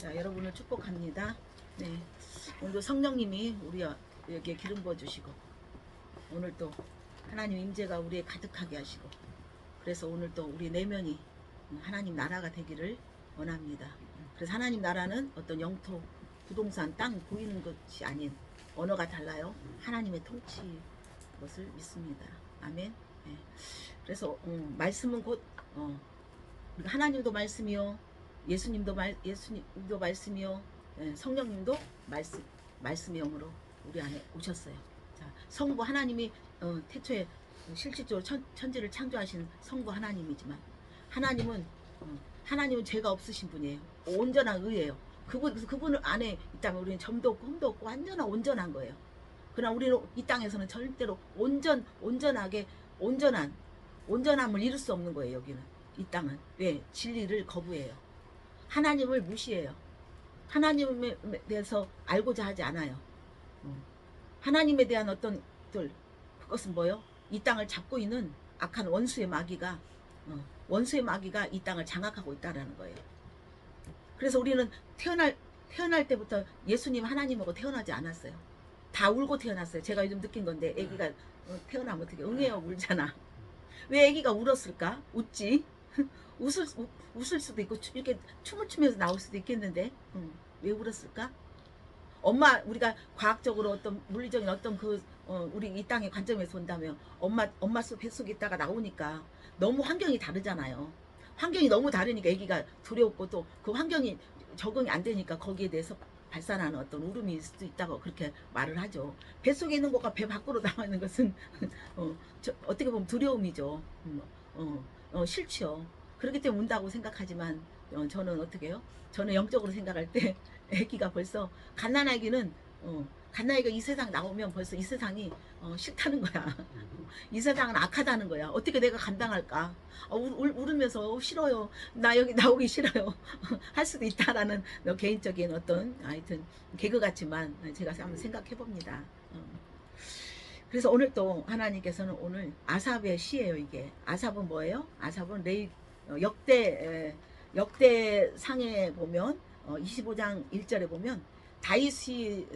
자, 여러분을 축복합니다. 네, 오늘도 성령님이 우리에게 기름 부어 주시고 오늘 또 하나님 임재가 우리에 가득하게 하시고 그래서 오늘 또 우리 내면이 하나님 나라가 되기를 원합니다. 그래서 하나님 나라는 어떤 영토, 부동산, 땅 보이는 것이 아닌 언어가 달라요. 하나님의 통치 것을 믿습니다. 아멘. 네. 그래서 말씀은 곧 우리가 하나님도 말씀이요, 예수님도 말씀이요, 성령님도 말씀의 영으로 우리 안에 오셨어요. 자, 성부 하나님이 태초에 실질적으로 천지를 창조하신 성부 하나님이지만 하나님은 죄가 없으신 분이에요. 온전한 의예요. 그분 안에 있다면 우리는 점도 없고 흠도 없고 완전한 온전한 거예요. 그러나 우리는 이 땅에서는 절대로 온전함을 이룰 수 없는 거예요. 여기는 이 땅은 왜 진리를 거부해요. 하나님을 무시해요. 하나님에 대해서 알고자 하지 않아요. 하나님에 대한 어떤 그것은 뭐요? 이 땅을 잡고 있는 악한 원수의 마귀가 이 땅을 장악하고 있다라는 거예요. 그래서 우리는 태어날 때부터 예수님 하나님하고 태어나지 않았어요. 다 울고 태어났어요. 제가 요즘 느낀 건데 애기가 태어나면 어떻게 응애어 울잖아. 왜 애기가 울었을까? 웃지. 웃을 수도 있고 이렇게 춤을 추면서 나올 수도 있겠는데 왜 울었을까? 우리가 과학적으로 어떤 물리적인 어떤 우리 이 땅의 관점에서 본다면 엄마 뱃속에 있다가 나오니까 너무 환경이 다르잖아요. 환경이 너무 다르니까 애기가 두려웠고 또 그 환경이 적응이 안 되니까 거기에 대해서 발산하는 어떤 울음이 있을 수도 있다고 그렇게 말을 하죠. 뱃속에 있는 것과 배 밖으로 나와 있는 것은 어떻게 보면 두려움이죠. 싫죠. 그렇기 때문에 운다고 생각하지만 저는 어떻게 해요? 저는 영적으로 생각할 때 애기가 벌써 갓난아기는 갓난아기가 이 세상 나오면 벌써 이 세상이 싫다는 거야. 이 세상은 악하다는 거야. 어떻게 내가 감당할까? 울으면서 싫어요. 나 여기 나오기 싫어요. 할 수도 있다라는 개인적인 어떤 하여튼 개그 같지만 제가 한번 생각해 봅니다. 그래서 오늘 또 하나님께서는 오늘 아삽의 시예요. 이게 아삽은 뭐예요? 아삽은 역대상에 보면 25장 1절에 보면 다윗이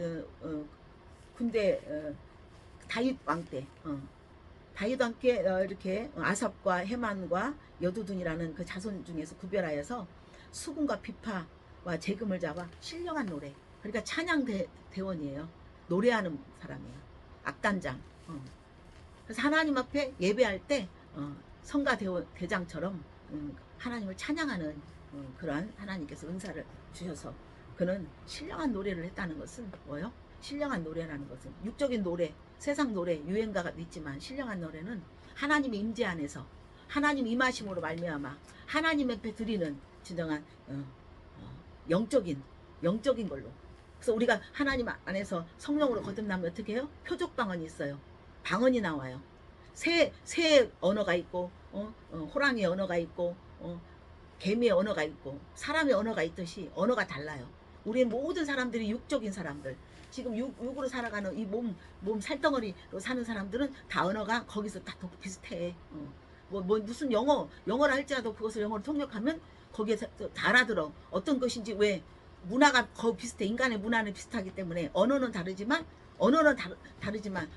군대 다윗 왕 때 다윗 왕께 이렇게 아삽과 헤만과 여두둔이라는 그 자손 중에서 구별하여서 수금과 비파와 재금을 잡아 신령한 노래, 그러니까 찬양 대원이에요. 노래하는 사람이에요. 악단장. 그래서 하나님 앞에 예배할 때 성가 대장처럼 하나님을 찬양하는 그러한 하나님께서 은사를 주셔서 그는 신령한 노래를 했다는 것은 뭐예요? 신령한 노래라는 것은 육적인 노래, 세상 노래, 유행가가 있지만 신령한 노래는 하나님의 임재 안에서 하나님 임하심으로 말미암아 하나님 앞에 드리는 진정한 영적인 걸로. 그래서 우리가 하나님 안에서 성령으로 거듭나면 어떻게 해요? 표적방언이 있어요. 방언이 나와요. 새 언어가 있고 호랑이의 언어가 있고 개미의 언어가 있고 사람의 언어가 있듯이 언어가 달라요. 우리 모든 사람들이 육적인 사람들, 지금 육으로 살아가는 이 몸 살덩어리로 사는 사람들은 다 언어가 거기서 다 비슷해. 무슨 영어를 할지라도 그것을 영어로 통역하면 거기에 다 알아들어. 어떤 것인지. 왜? 문화가 거의 비슷해. 인간의 문화는 비슷하기 때문에 언어는 다르지만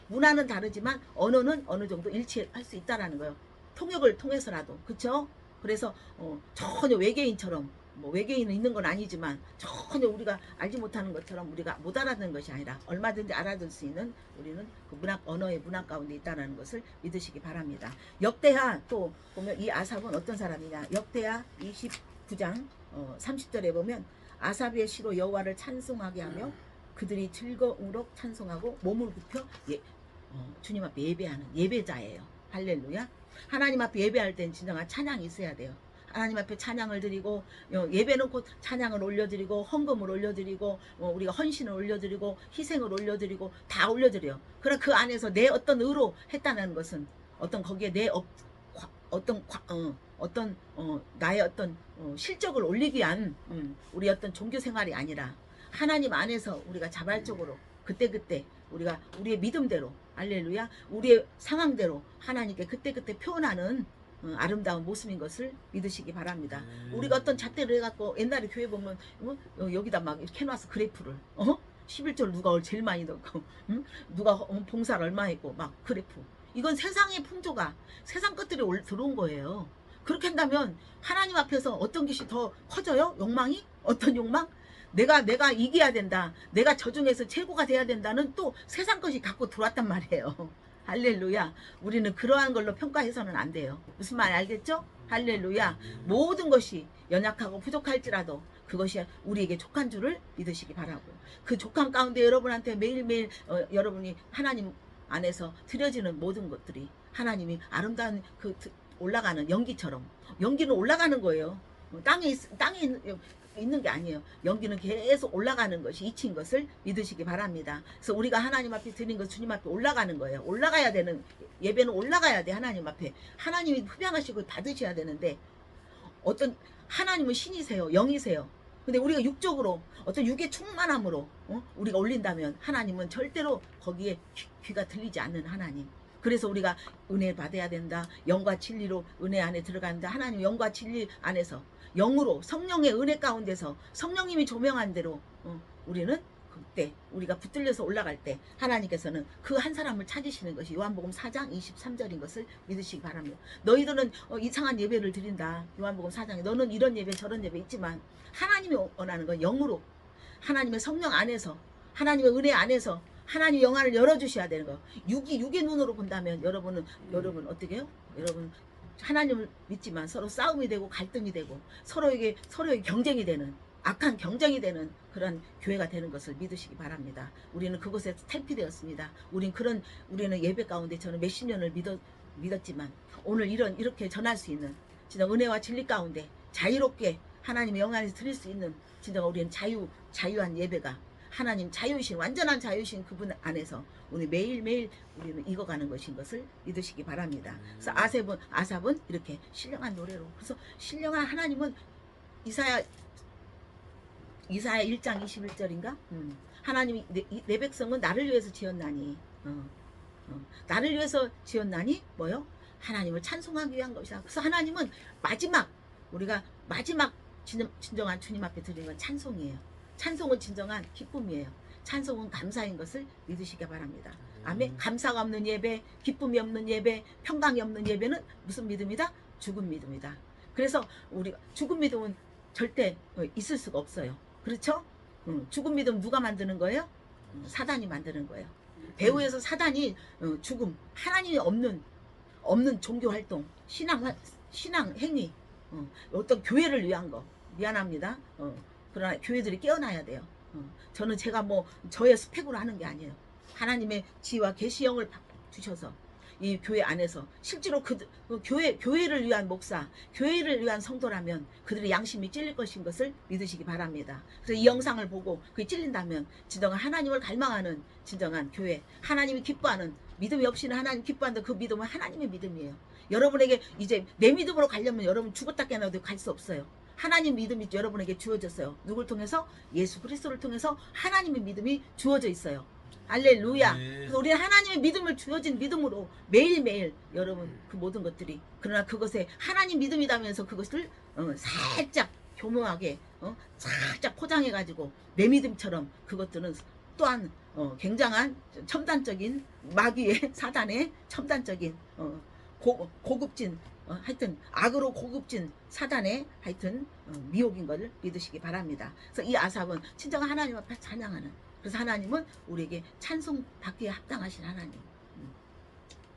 문화는 다르지만 언어는 어느 정도 일치할 수 있다라는 거예요. 통역을 통해서라도. 그쵸? 그래서 전혀 외계인처럼, 외계인은 있는 건 아니지만 전혀 우리가 알지 못하는 것처럼 우리가 못 알아듣는 것이 아니라 얼마든지 알아들 수 있는 우리는 그 언어의 문화 가운데 있다는 것을 믿으시기 바랍니다. 역대하 또 보면 이 아삽은 어떤 사람이냐? 역대하 29장 30절에 보면 아삽의 시로 여호와를 찬송하게 하며 그들이 즐거움으로 찬송하고 몸을 굽혀 주님 앞에 예배하는 예배자예요. 할렐루야. 하나님 앞에 예배할 땐 진정한 찬양이 있어야 돼요. 하나님 앞에 찬양을 드리고 예배는 곧 찬양을 올려드리고 헌금을 올려드리고 우리가 헌신을 올려드리고 희생을 올려드리고 다 올려드려요. 그러나 그 안에서 내 어떤 의로 했다는 것은 어떤 거기에 내 나의 어떤 실적을 올리기 위한 우리 어떤 종교 생활이 아니라 하나님 안에서 우리가 자발적으로 그때그때 우리가 우리의 믿음대로, 할렐루야, 우리의 상황대로 하나님께 그때그때 표현하는 아름다운 모습인 것을 믿으시기 바랍니다. 우리가 어떤 잣대를 해갖고 옛날에 교회 보면 여기다 막 이렇게 해놔서 그래프를 11절 누가 제일 많이 넣고 누가 봉사를 얼마 했고 막 그래프. 이건 세상의 풍조가 세상 것들이 들어온 거예요. 그렇게 한다면 하나님 앞에서 어떤 것이 더 커져요? 욕망이? 어떤 욕망? 내가 이겨야 된다. 내가 저 중에서 최고가 돼야 된다는 또 세상 것이 갖고 들어왔단 말이에요. 할렐루야. 우리는 그러한 걸로 평가해서는 안 돼요. 무슨 말 알겠죠? 할렐루야. 모든 것이 연약하고 부족할지라도 그것이 우리에게 족한 줄을 믿으시기 바라고, 그 족한 가운데 여러분한테 매일매일 여러분이 하나님 안에서 드려지는 모든 것들이 하나님이 아름다운 그 올라가는 연기처럼, 연기는 올라가는 거예요. 땅에 있는 게 아니에요. 연기는 계속 올라가는 것이 이치인 것을 믿으시기 바랍니다. 그래서 우리가 하나님 앞에 드린 것 주님 앞에 올라가는 거예요. 올라가야 되는 예배는 올라가야 돼. 하나님 앞에 하나님이 흡양하시고 받으셔야 되는데, 어떤 하나님은 신이세요, 영이세요. 근데 우리가 육적으로 어떤 육의 충만함으로 우리가 올린다면 하나님은 절대로 거기에 귀가 들리지 않는 하나님. 그래서 우리가 은혜 받아야 된다. 영과 진리로 은혜 안에 들어간다. 하나님 영과 진리 안에서 영으로 성령의 은혜 가운데서 성령님이 조명한 대로 우리는 그때 우리가 붙들려서 올라갈 때 하나님께서는 그 한 사람을 찾으시는 것이 요한복음 4장 23절인 것을 믿으시기 바랍니다. 너희들은 이상한 예배를 드린다. 요한복음 4장에 너는 이런 예배 저런 예배 있지만 하나님이 원하는 건 영으로 하나님의 성령 안에서 하나님의 은혜 안에서 하나님의 영안을 열어주셔야 되는 거. 육의 눈으로 본다면 여러분 어떻게 해요? 여러분 하나님을 믿지만 서로 싸움이 되고 갈등이 되고 서로에게 경쟁이 되는, 악한 경쟁이 되는 그런 교회가 되는 것을 믿으시기 바랍니다. 우리는 그곳에 탈피되었습니다. 우리는 예배 가운데 저는 몇십 년을 믿었지만 오늘 이렇게 전할 수 있는 진짜 은혜와 진리 가운데 자유롭게 하나님의 영안에서 드릴 수 있는 진짜 우리는 자유한 예배가 하나님 자유이신 완전한 자유이신 그분 안에서 오늘 매일매일 우리는 익어가는 것인 것을 믿으시기 바랍니다. 그래서 아삽은 이렇게 신령한 노래로, 그래서 신령한 하나님은 이사야 1장 21절인가? 하나님이 내 백성은 나를 위해서 지었나니 나를 위해서 지었나니 뭐요? 하나님을 찬송하기 위한 것이다. 그래서 하나님은 우리가 마지막 진정한 주님 앞에 드리는 건 찬송이에요. 찬송은 진정한 기쁨이에요. 찬송은 감사인 것을 믿으시기 바랍니다. 아멘. 감사가 없는 예배, 기쁨이 없는 예배, 평강이 없는 예배는 무슨 믿음이다? 죽은 믿음이다. 그래서 우리가 죽은 믿음은 절대 있을 수가 없어요. 그렇죠? 죽은 믿음 누가 만드는 거예요? 사단이 만드는 거예요. 배후에서 사단이 죽음, 하나님이 없는 종교 활동, 신앙 행위, 어떤 교회를 위한 거, 미안합니다. 그러나 교회들이 깨어나야 돼요. 저는 제가 저의 스펙으로 하는 게 아니에요. 하나님의 지혜와 계시형을 주셔서 이 교회 안에서 실제로 교회를 위한 목사, 교회를 위한 성도라면 그들의 양심이 찔릴 것인 것을 믿으시기 바랍니다. 그래서 이 영상을 보고 그게 찔린다면 진정한 하나님을 갈망하는 진정한 교회, 하나님이 기뻐하는, 믿음이 없이는 하나님 기뻐한다. 그 믿음은 하나님의 믿음이에요. 여러분에게 이제 내 믿음으로 가려면 여러분 죽었다 깨어나도 갈 수 없어요. 하나님 믿음이 여러분에게 주어졌어요. 누굴 통해서? 예수 그리스도를 통해서 하나님의 믿음이 주어져 있어요. 할렐루야. 그래서 우리는 하나님의 믿음을 주어진 믿음으로 매일매일 여러분 그 모든 것들이, 그러나 그것에 하나님 믿음이라면서 그것을 살짝 교묘하게 살짝 포장해가지고 내 믿음처럼 그것들은 또한 굉장한 첨단적인 마귀의 사단의 첨단적인 고급진 하여튼 악으로 고급진 사단의 하여튼 미혹인 것을 믿으시기 바랍니다. 그래서 이 아삽은 진정한 하나님 앞에 찬양하는, 그래서 하나님은 우리에게 찬송받기에 합당하신 하나님,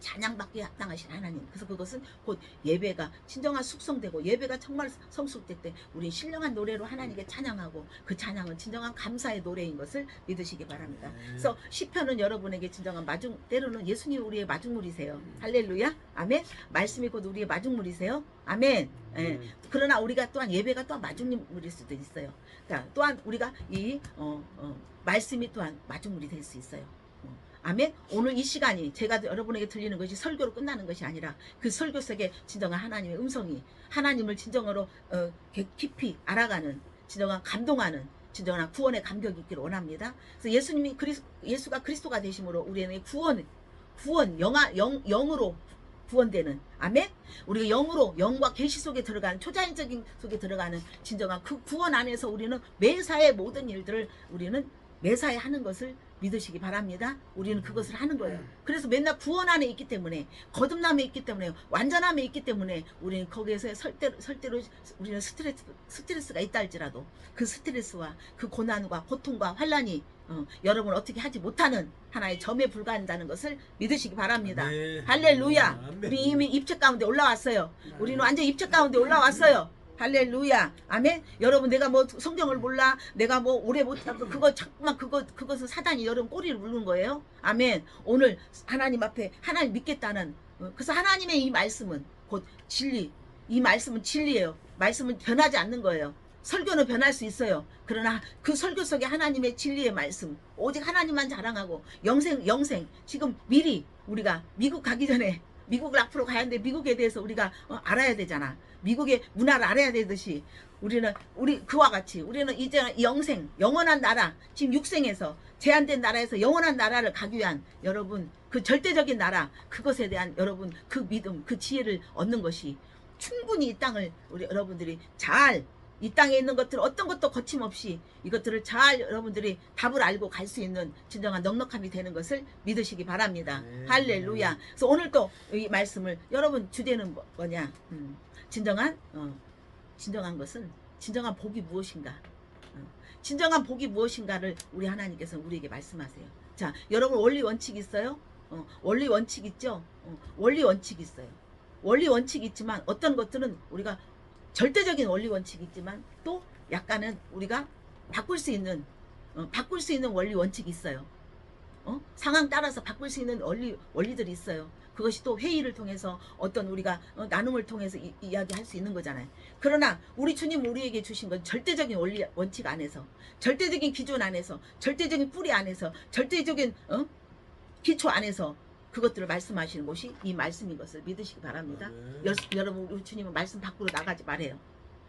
찬양받기에 합당하신 하나님. 그래서 그것은 곧 예배가 진정한 숙성되고 예배가 정말 성숙될 때 우리 신령한 노래로 하나님께 찬양하고 그 찬양은 진정한 감사의 노래인 것을 믿으시기 바랍니다. 그래서 시편은 여러분에게 진정한 때로는 예수님이 우리의 마중물이세요. 할렐루야. 아멘. 말씀이 곧 우리의 마중물이세요. 아멘. 예. 그러나 우리가 또한 예배가 또한 마중물일 수도 있어요. 그러니까 또한 우리가 이 말씀이 또한 마중물이 될 수 있어요. 아멘. 오늘 이 시간이 제가 여러분에게 들리는 것이 설교로 끝나는 것이 아니라 그 설교 속에 진정한 하나님의 음성이, 하나님을 진정으로 깊이 알아가는, 진정한 감동하는, 진정한 구원의 감격이 있기를 원합니다. 그래서 예수가 그리스도가 되심으로 우리에게 구원 영으로 구원되는, 아멘. 우리가 영으로, 영과 계시 속에 들어가는, 초자연적인 속에 들어가는 진정한 그 구원 안에서 우리는 매사의 모든 일들을 우리는 매사에 하는 것을 믿으시기 바랍니다. 우리는 그것을 하는 거예요. 그래서 맨날 구원 안에 있기 때문에, 거듭남에 있기 때문에, 완전함에 있기 때문에 우리는 거기에서 설대로 우리는 스트레스가 있다 할지라도 그 스트레스와 그 고난과 고통과 환난이 여러분 어떻게 하지 못하는 하나의 점에 불과한다는 것을 믿으시기 바랍니다. 할렐루야. 우리 이미 입체 가운데 올라왔어요. 우리는 완전 입체 가운데 올라왔어요. 할렐루야. 아멘. 여러분, 내가 뭐 성경을 몰라, 내가 뭐 오래 못하고, 그거 자꾸만 그것은 사단이 여러분 꼬리를 물는 거예요. 아멘. 오늘 하나님 앞에 하나님 믿겠다는, 그래서 하나님의 이 말씀은 곧 진리, 이 말씀은 진리예요. 말씀은 변하지 않는 거예요. 설교는 변할 수 있어요. 그러나 그 설교 속에 하나님의 진리의 말씀, 오직 하나님만 자랑하고 영생 지금 미리 우리가 미국 가기 전에, 미국을 앞으로 가야 하는데 미국에 대해서 우리가 알아야 되잖아. 미국의 문화를 알아야 되듯이 우리 그와 같이 우리는 이제 영생, 영원한 나라, 지금 육생에서 제한된 나라에서 영원한 나라를 가기 위한 여러분 그 절대적인 나라, 그것에 대한 여러분 그 믿음, 그 지혜를 얻는 것이 충분히 이 땅을 우리 여러분들이 잘, 이 땅에 있는 것들 어떤 것도 거침없이 이것들을 잘 여러분들이 답을 알고 갈 수 있는 진정한 넉넉함이 되는 것을 믿으시기 바랍니다. 할렐루야. 그래서 오늘 또 이 말씀을, 여러분 주제는 뭐냐? 진정한 것은, 진정한 복이 무엇인가? 진정한 복이 무엇인가를 우리 하나님께서 우리에게 말씀하세요. 자, 여러분 원리 원칙 있어요? 원리 원칙 있죠? 원리 원칙 있어요. 원리 원칙 있지만 어떤 것들은 우리가 절대적인 원리 원칙이 있지만 또 약간은 우리가 바꿀 수 있는 원리 원칙이 있어요. 상황 따라서 바꿀 수 있는 원리들이 있어요. 그것이 또 회의를 통해서 어떤 우리가 나눔을 통해서 이야기할 수 있는 거잖아요. 그러나 우리 주님 우리에게 주신 건 절대적인 원리 원칙 안에서, 절대적인 기준 안에서, 절대적인 뿌리 안에서, 절대적인 기초 안에서 그것들을 말씀하시는 것이 이 말씀인 것을 믿으시기 바랍니다. 여러분, 우리 주님은 말씀 밖으로 나가지 말아요.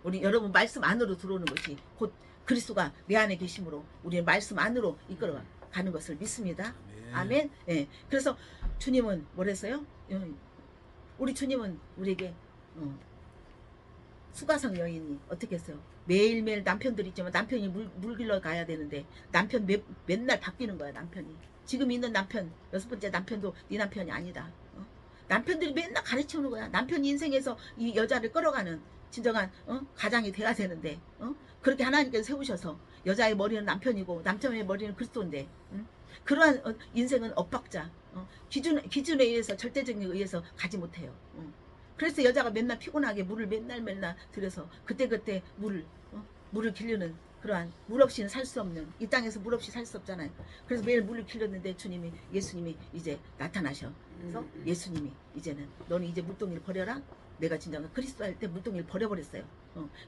우리 여러분 말씀 안으로 들어오는 것이 곧 그리스도가 내 안에 계심으로 우리는 말씀 안으로 이끌어 가는 것을 믿습니다. 아멘. 예. 그래서 주님은 뭐랬어요? 우리 주님은 우리에게 수가성 여인이 어떻게 했어요? 매일매일 남편들 있지만 남편이 물 길러 가야 되는데 남편 맨날 바뀌는 거야. 남편이 지금 있는 남편, 6번째 남편도 네 남편이 아니다. 남편들이 맨날 가르쳐오는 거야. 남편이 인생에서 이 여자를 끌어가는 진정한 가장이 돼야 되는데 그렇게 하나님께서 세우셔서 여자의 머리는 남편이고 남편의 머리는 그리스도인데 그러한 인생은 엇박자, 기준에 의해서, 절대적인 의해서 가지 못해요. 그래서 여자가 맨날 피곤하게 물을 맨날 들여서 그때 물을 기르는, 그러한 물 없이는 살 수 없는, 이 땅에서 물 없이 살 수 없잖아요. 그래서 매일 물을 길렀는데 예수님이 이제 나타나셔. 그래서 예수님이 이제는 너는 이제 물동이를 버려라. 내가 진정한 그리스도 할 때 물동이를 버려버렸어요.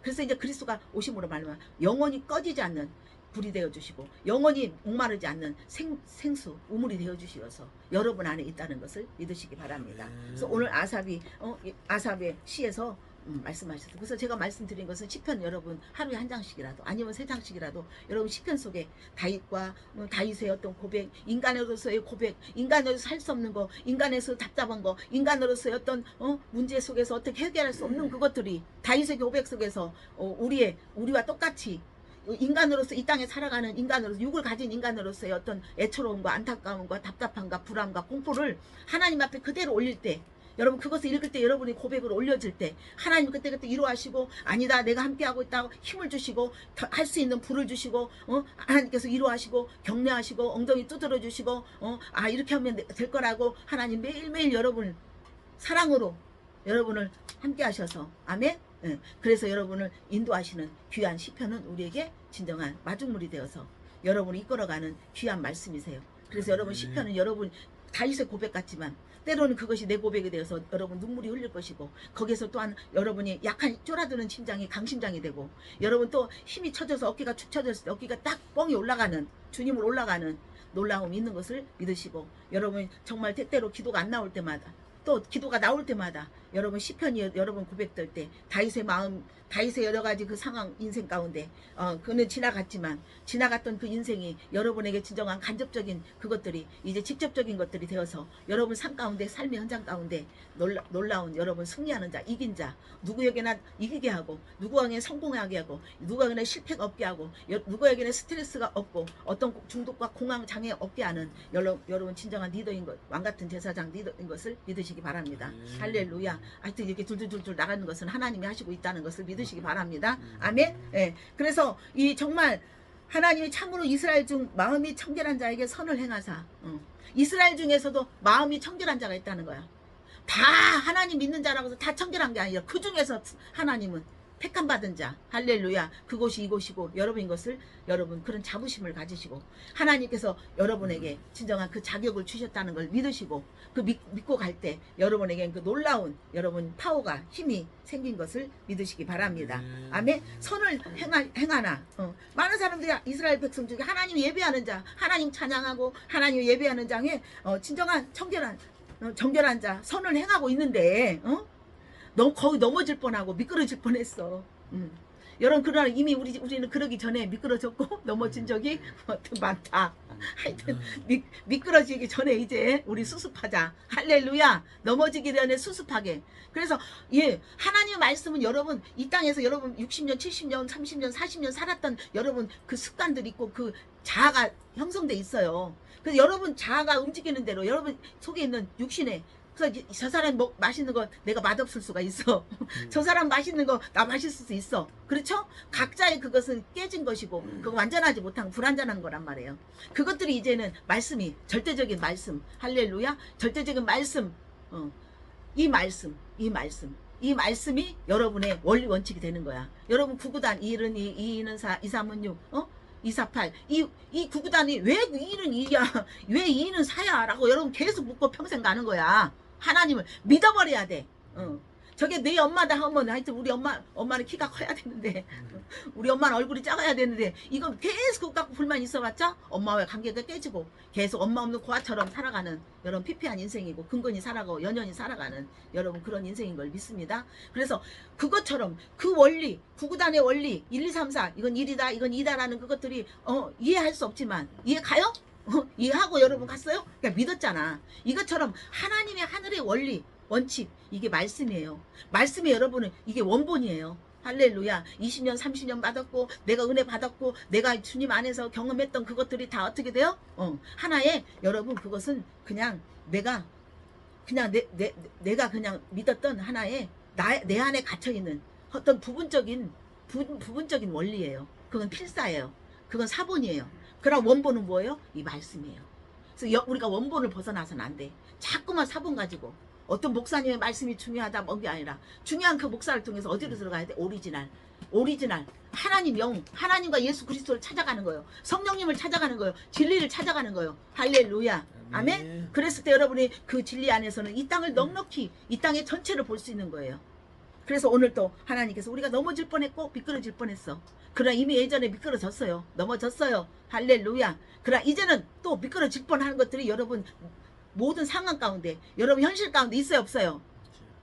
그래서 이제 그리스도가 오심으로 말미암아 영원히 꺼지지 않는 불이 되어주시고 영원히 목마르지 않는 생수, 우물이 되어주시어서 여러분 안에 있다는 것을 믿으시기 바랍니다. 그래서 오늘 아삽의 시에서 말씀하셨어요. 그래서 제가 말씀드린 것은 시편, 여러분 하루에 한 장씩이라도 아니면 3장씩이라도 여러분 시편 속에 다윗과 다윗의 어떤 고백, 인간으로서의 고백, 인간으로서 할 수 없는 거, 인간에서 답답한 거, 인간으로서의 어떤 문제 속에서 어떻게 해결할 수 없는 그것들이 다윗의 고백 속에서 우리와 똑같이 인간으로서 이 땅에 살아가는 인간으로서, 육을 가진 인간으로서의 어떤 애처로움과 안타까움과 답답함과 불안과 공포를 하나님 앞에 그대로 올릴 때, 여러분 그것을 읽을 때 여러분의 고백으로 올려질 때 하나님 그때 위로하시고, 아니다 내가 함께하고 있다고 힘을 주시고 할 수 있는 불을 주시고 하나님께서 위로하시고 격려하시고 엉덩이 두드려 주시고 이렇게 하면 될 거라고 하나님 매일매일 여러분 사랑으로 여러분을 함께 하셔서, 아멘. 그래서 여러분을 인도하시는 귀한 시편은 우리에게 진정한 마중물이 되어서 여러분을 이끌어가는 귀한 말씀이세요. 그래서 여러분 시편은 여러분 다윗의 고백 같지만 때로는 그것이 내 고백이 되어서 여러분 눈물이 흘릴 것이고, 거기에서 또한 여러분이 약한 쫄아드는 심장이 강심장이 되고, 여러분 또 힘이 쳐져서 어깨가 축 처졌을 때 어깨가 딱 뻥이 올라가는, 주님을 올라가는 놀라움이 있는 것을 믿으시고, 여러분 정말 때때로 기도가 안 나올 때마다, 또 기도가 나올 때마다 여러분 시편이 여러분 고백될 때 다윗의 마음 다윗의 여러 가지 그 상황 인생 가운데 그는 지나갔던 그 인생이 여러분에게 진정한 간접적인 그것들이 이제 직접적인 것들이 되어서 여러분 삶 가운데 삶의 현장 가운데 놀라운 여러분 승리하는 자 이긴 자 누구에게나 이기게 하고 누구에게나 성공하게 하고 누구에게나 실패가 없게 하고 누구에게나 스트레스가 없고 어떤 중독과 공황 장애 없게 하는 여러분 진정한 리더인 것 왕같은 제사장 리더인 것을 믿으시기 바랍니다. 할렐루야. 하여튼 이렇게 둘둘둘둘 나가는 것은 하나님이 하시고 있다는 것을 믿으시기 바랍니다. 아멘. 예. 그래서 이 정말 하나님이 참으로 이스라엘 중 마음이 청결한 자에게 선을 행하사 이스라엘 중에서도 마음이 청결한 자가 있다는 거야. 다 하나님 믿는 자라고 해서 다 청결한 게 아니라 그 중에서 하나님은 택함 받은 자 할렐루야 그곳이 이곳이고 여러분인 것을 여러분 그런 자부심을 가지시고 하나님께서 여러분에게 진정한 그 자격을 주셨다는 걸 믿으시고 그 믿고 갈 때 여러분에게 그 놀라운 여러분 파워가 힘이 생긴 것을 믿으시기 바랍니다. 아멘. 선을 행하나 많은 사람들이 이스라엘 백성 중에 하나님 예배하는 자 하나님 찬양하고 하나님 예배하는 장에 진정한 정결한 자 선을 행하고 있는데 거의 넘어질 뻔하고 미끄러질 뻔했어. 여러분 그러나 이미 우리는 그러기 전에 미끄러졌고 넘어진 적이 많다. 하여튼 미끄러지기 전에 이제 우리 수습하자. 할렐루야. 넘어지기 전에 수습하게. 그래서 하나님의 말씀은 여러분 이 땅에서 여러분 60년 70년 30년 40년 살았던 여러분 그 습관들이 있고 그 자아가 형성돼 있어요. 그래서 여러분 자아가 움직이는 대로 여러분 속에 있는 육신에 그래서 저 사람 맛있는 거 내가 맛없을 수가 있어. 저 사람 맛있는 거 나 맛있을 수 있어. 그렇죠? 각자의 그것은 깨진 것이고 그거 완전하지 못한 불완전한 거란 말이에요. 그것들이 이제는 말씀이 절대적인 말씀 할렐루야 절대적인 말씀 이 말씀이 여러분의 원리 원칙이 되는 거야. 여러분 구구단 2는 2, 2는 4, 2, 3은 6 248 이 구구단이 왜 1은 2야 왜 2는 4야 라고 여러분 계속 묻고 평생 가는 거야. 하나님을 믿어버려야 돼. 저게 내 엄마다 하면 하여튼 우리 엄마는 키가 커야 되는데 우리 엄마는 얼굴이 작아야 되는데 이건 계속 그거 갖고 불만 있어봤자 엄마와의 관계가 깨지고 계속 엄마 없는 고아처럼 살아가는 여러분 피폐한 인생이고 근근히 살아가고 연연히 살아가는 여러분 그런 인생인 걸 믿습니다. 그래서 그것처럼 그 원리 구구단의 원리 1, 2, 3, 4 이건 1이다 이건 2다라는 그것들이 이해할 수 없지만 이해 가요? 이해하고 여러분 갔어요? 그러니까 믿었잖아. 이것처럼 하나님의 하늘의 원리 원칙 이게 말씀이에요. 말씀이 여러분은 이게 원본이에요. 할렐루야. 20년 30년 받았고 내가 은혜 받았고 내가 주님 안에서 경험했던 그것들이 다 어떻게 돼요? 하나의 여러분 그것은 그냥 내가 믿었던 하나의 내 안에 갇혀있는 어떤 부분적인 원리예요. 그건 필사예요. 그건 사본이에요. 그럼 원본은 뭐예요? 이 말씀이에요. 그래서 우리가 원본을 벗어나서는 안 돼. 자꾸만 사본 가지고 어떤 목사님의 말씀이 중요하다 뭔 게 아니라 중요한 그 목사를 통해서 어디로 들어가야 돼? 오리지널 하나님 영 하나님과 예수 그리스도를 찾아가는 거예요. 성령님을 찾아가는 거예요. 진리를 찾아가는 거예요. 할렐루야. 아멘. 그랬을 때 여러분이 그 진리 안에서는 이 땅을 넉넉히 이 땅의 전체를 볼 수 있는 거예요. 그래서 오늘 또 하나님께서 우리가 넘어질 뻔했고 미끄러질 뻔했어. 그러나 이미 예전에 미끄러졌어요. 넘어졌어요. 할렐루야. 그러나 이제는 또 미끄러질 뻔하는 것들이 여러분 모든 상황 가운데 여러분 현실 가운데 있어요 없어요?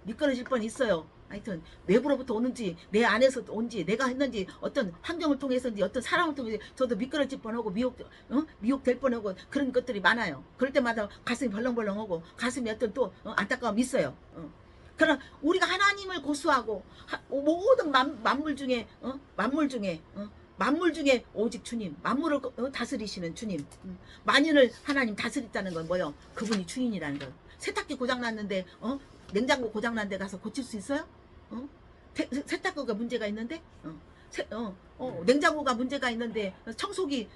미끄러질 뻔 있어요. 하여튼 외부로부터 오는지 내 안에서 온지 내가 했는지 어떤 환경을 통해서인지 어떤 사람을 통해서 저도 미끄러질 뻔하고 미혹될 뻔하고 그런 것들이 많아요. 그럴 때마다 가슴이 벌렁벌렁하고 가슴이 어떤 또 안타까움이 있어요. 그러나 우리가 하나님을 고수하고 모든 만물 중에 오직 주님 만물을 다스리시는 주님 만인을 하나님 다스렸다는 건 뭐예요? 그분이 주인이라는 거예요. 세탁기 고장났는데 냉장고 고장났는데 가서 고칠 수 있어요? 세탁기가 문제가 있는데 냉장고가 문제가 있는데 청소기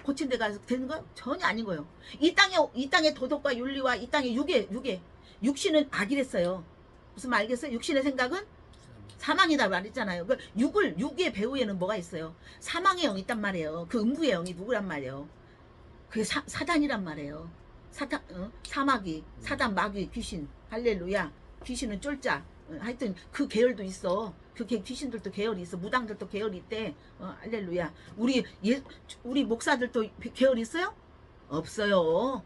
고친 데 가서 되는 거예요? 전혀 아닌 거예요. 이 땅의 도덕과 윤리와 이 땅의 육신은 악이랬어요. 무슨 말 알겠어요? 육신의 생각은 사망이다 말했잖아요. 그 육의 배후에는 뭐가 있어요? 사망의 영이 있단 말이에요. 그 음부의 영이 누구란 말이에요? 그게 사단이란 말이에요. 사마귀, 사단, 마귀, 귀신. 할렐루야. 귀신은 쫄자. 하여튼 그 계열도 있어. 그 귀신들도 계열이 있어. 무당들도 계열이 있대. 할렐루야. 우리 목사들도 계열이 있어요? 없어요.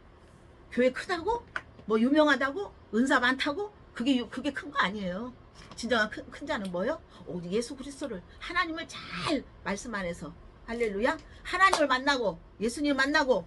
교회 크다고? 뭐 유명하다고? 은사 많다고? 그게 큰 거 아니에요. 진정한 큰 자는 뭐요? 오직 예수 그리스도를, 하나님을 잘 말씀 안에서, 할렐루야, 하나님을 만나고 예수님을 만나고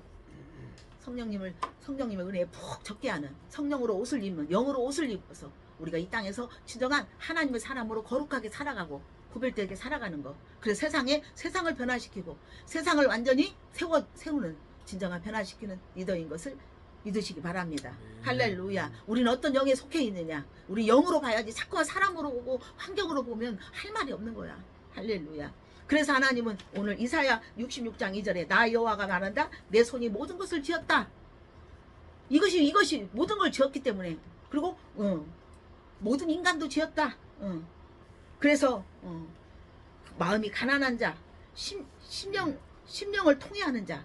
성령님의 은혜에 푹 적게 하는, 성령으로 옷을 입는, 영으로 옷을 입어서 우리가 이 땅에서 진정한 하나님의 사람으로 거룩하게 살아가고 구별되게 살아가는 거. 그래서 세상을 변화시키고 세상을 완전히 세우는 진정한 변화시키는 리더인 것을 믿으시기 바랍니다. 할렐루야. 우리는 어떤 영에 속해 있느냐? 우리 영으로 봐야지. 자꾸만 사람으로 보고 환경으로 보면 할 말이 없는 거야. 할렐루야. 그래서 하나님은 오늘 이사야 66장 2절에 나 여호와가 말한다. 내 손이 모든 것을 지었다. 이것이 모든 걸 지었기 때문에, 그리고 모든 인간도 지었다. 그래서 마음이 가난한 자, 심령을 통해하는 자,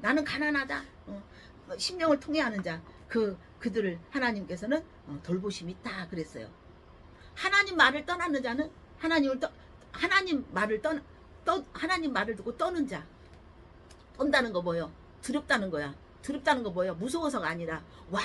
나는 가난하다. 심령을 통해하는 자, 그들을 하나님께서는 돌보심이 있다 그랬어요. 하나님 말을 떠나는 자는 하나님 말을 듣고 떠는 자. 떤다는 거 뭐요? 두렵다는 거야. 두렵다는 거 뭐요? 무서워서가 아니라 와,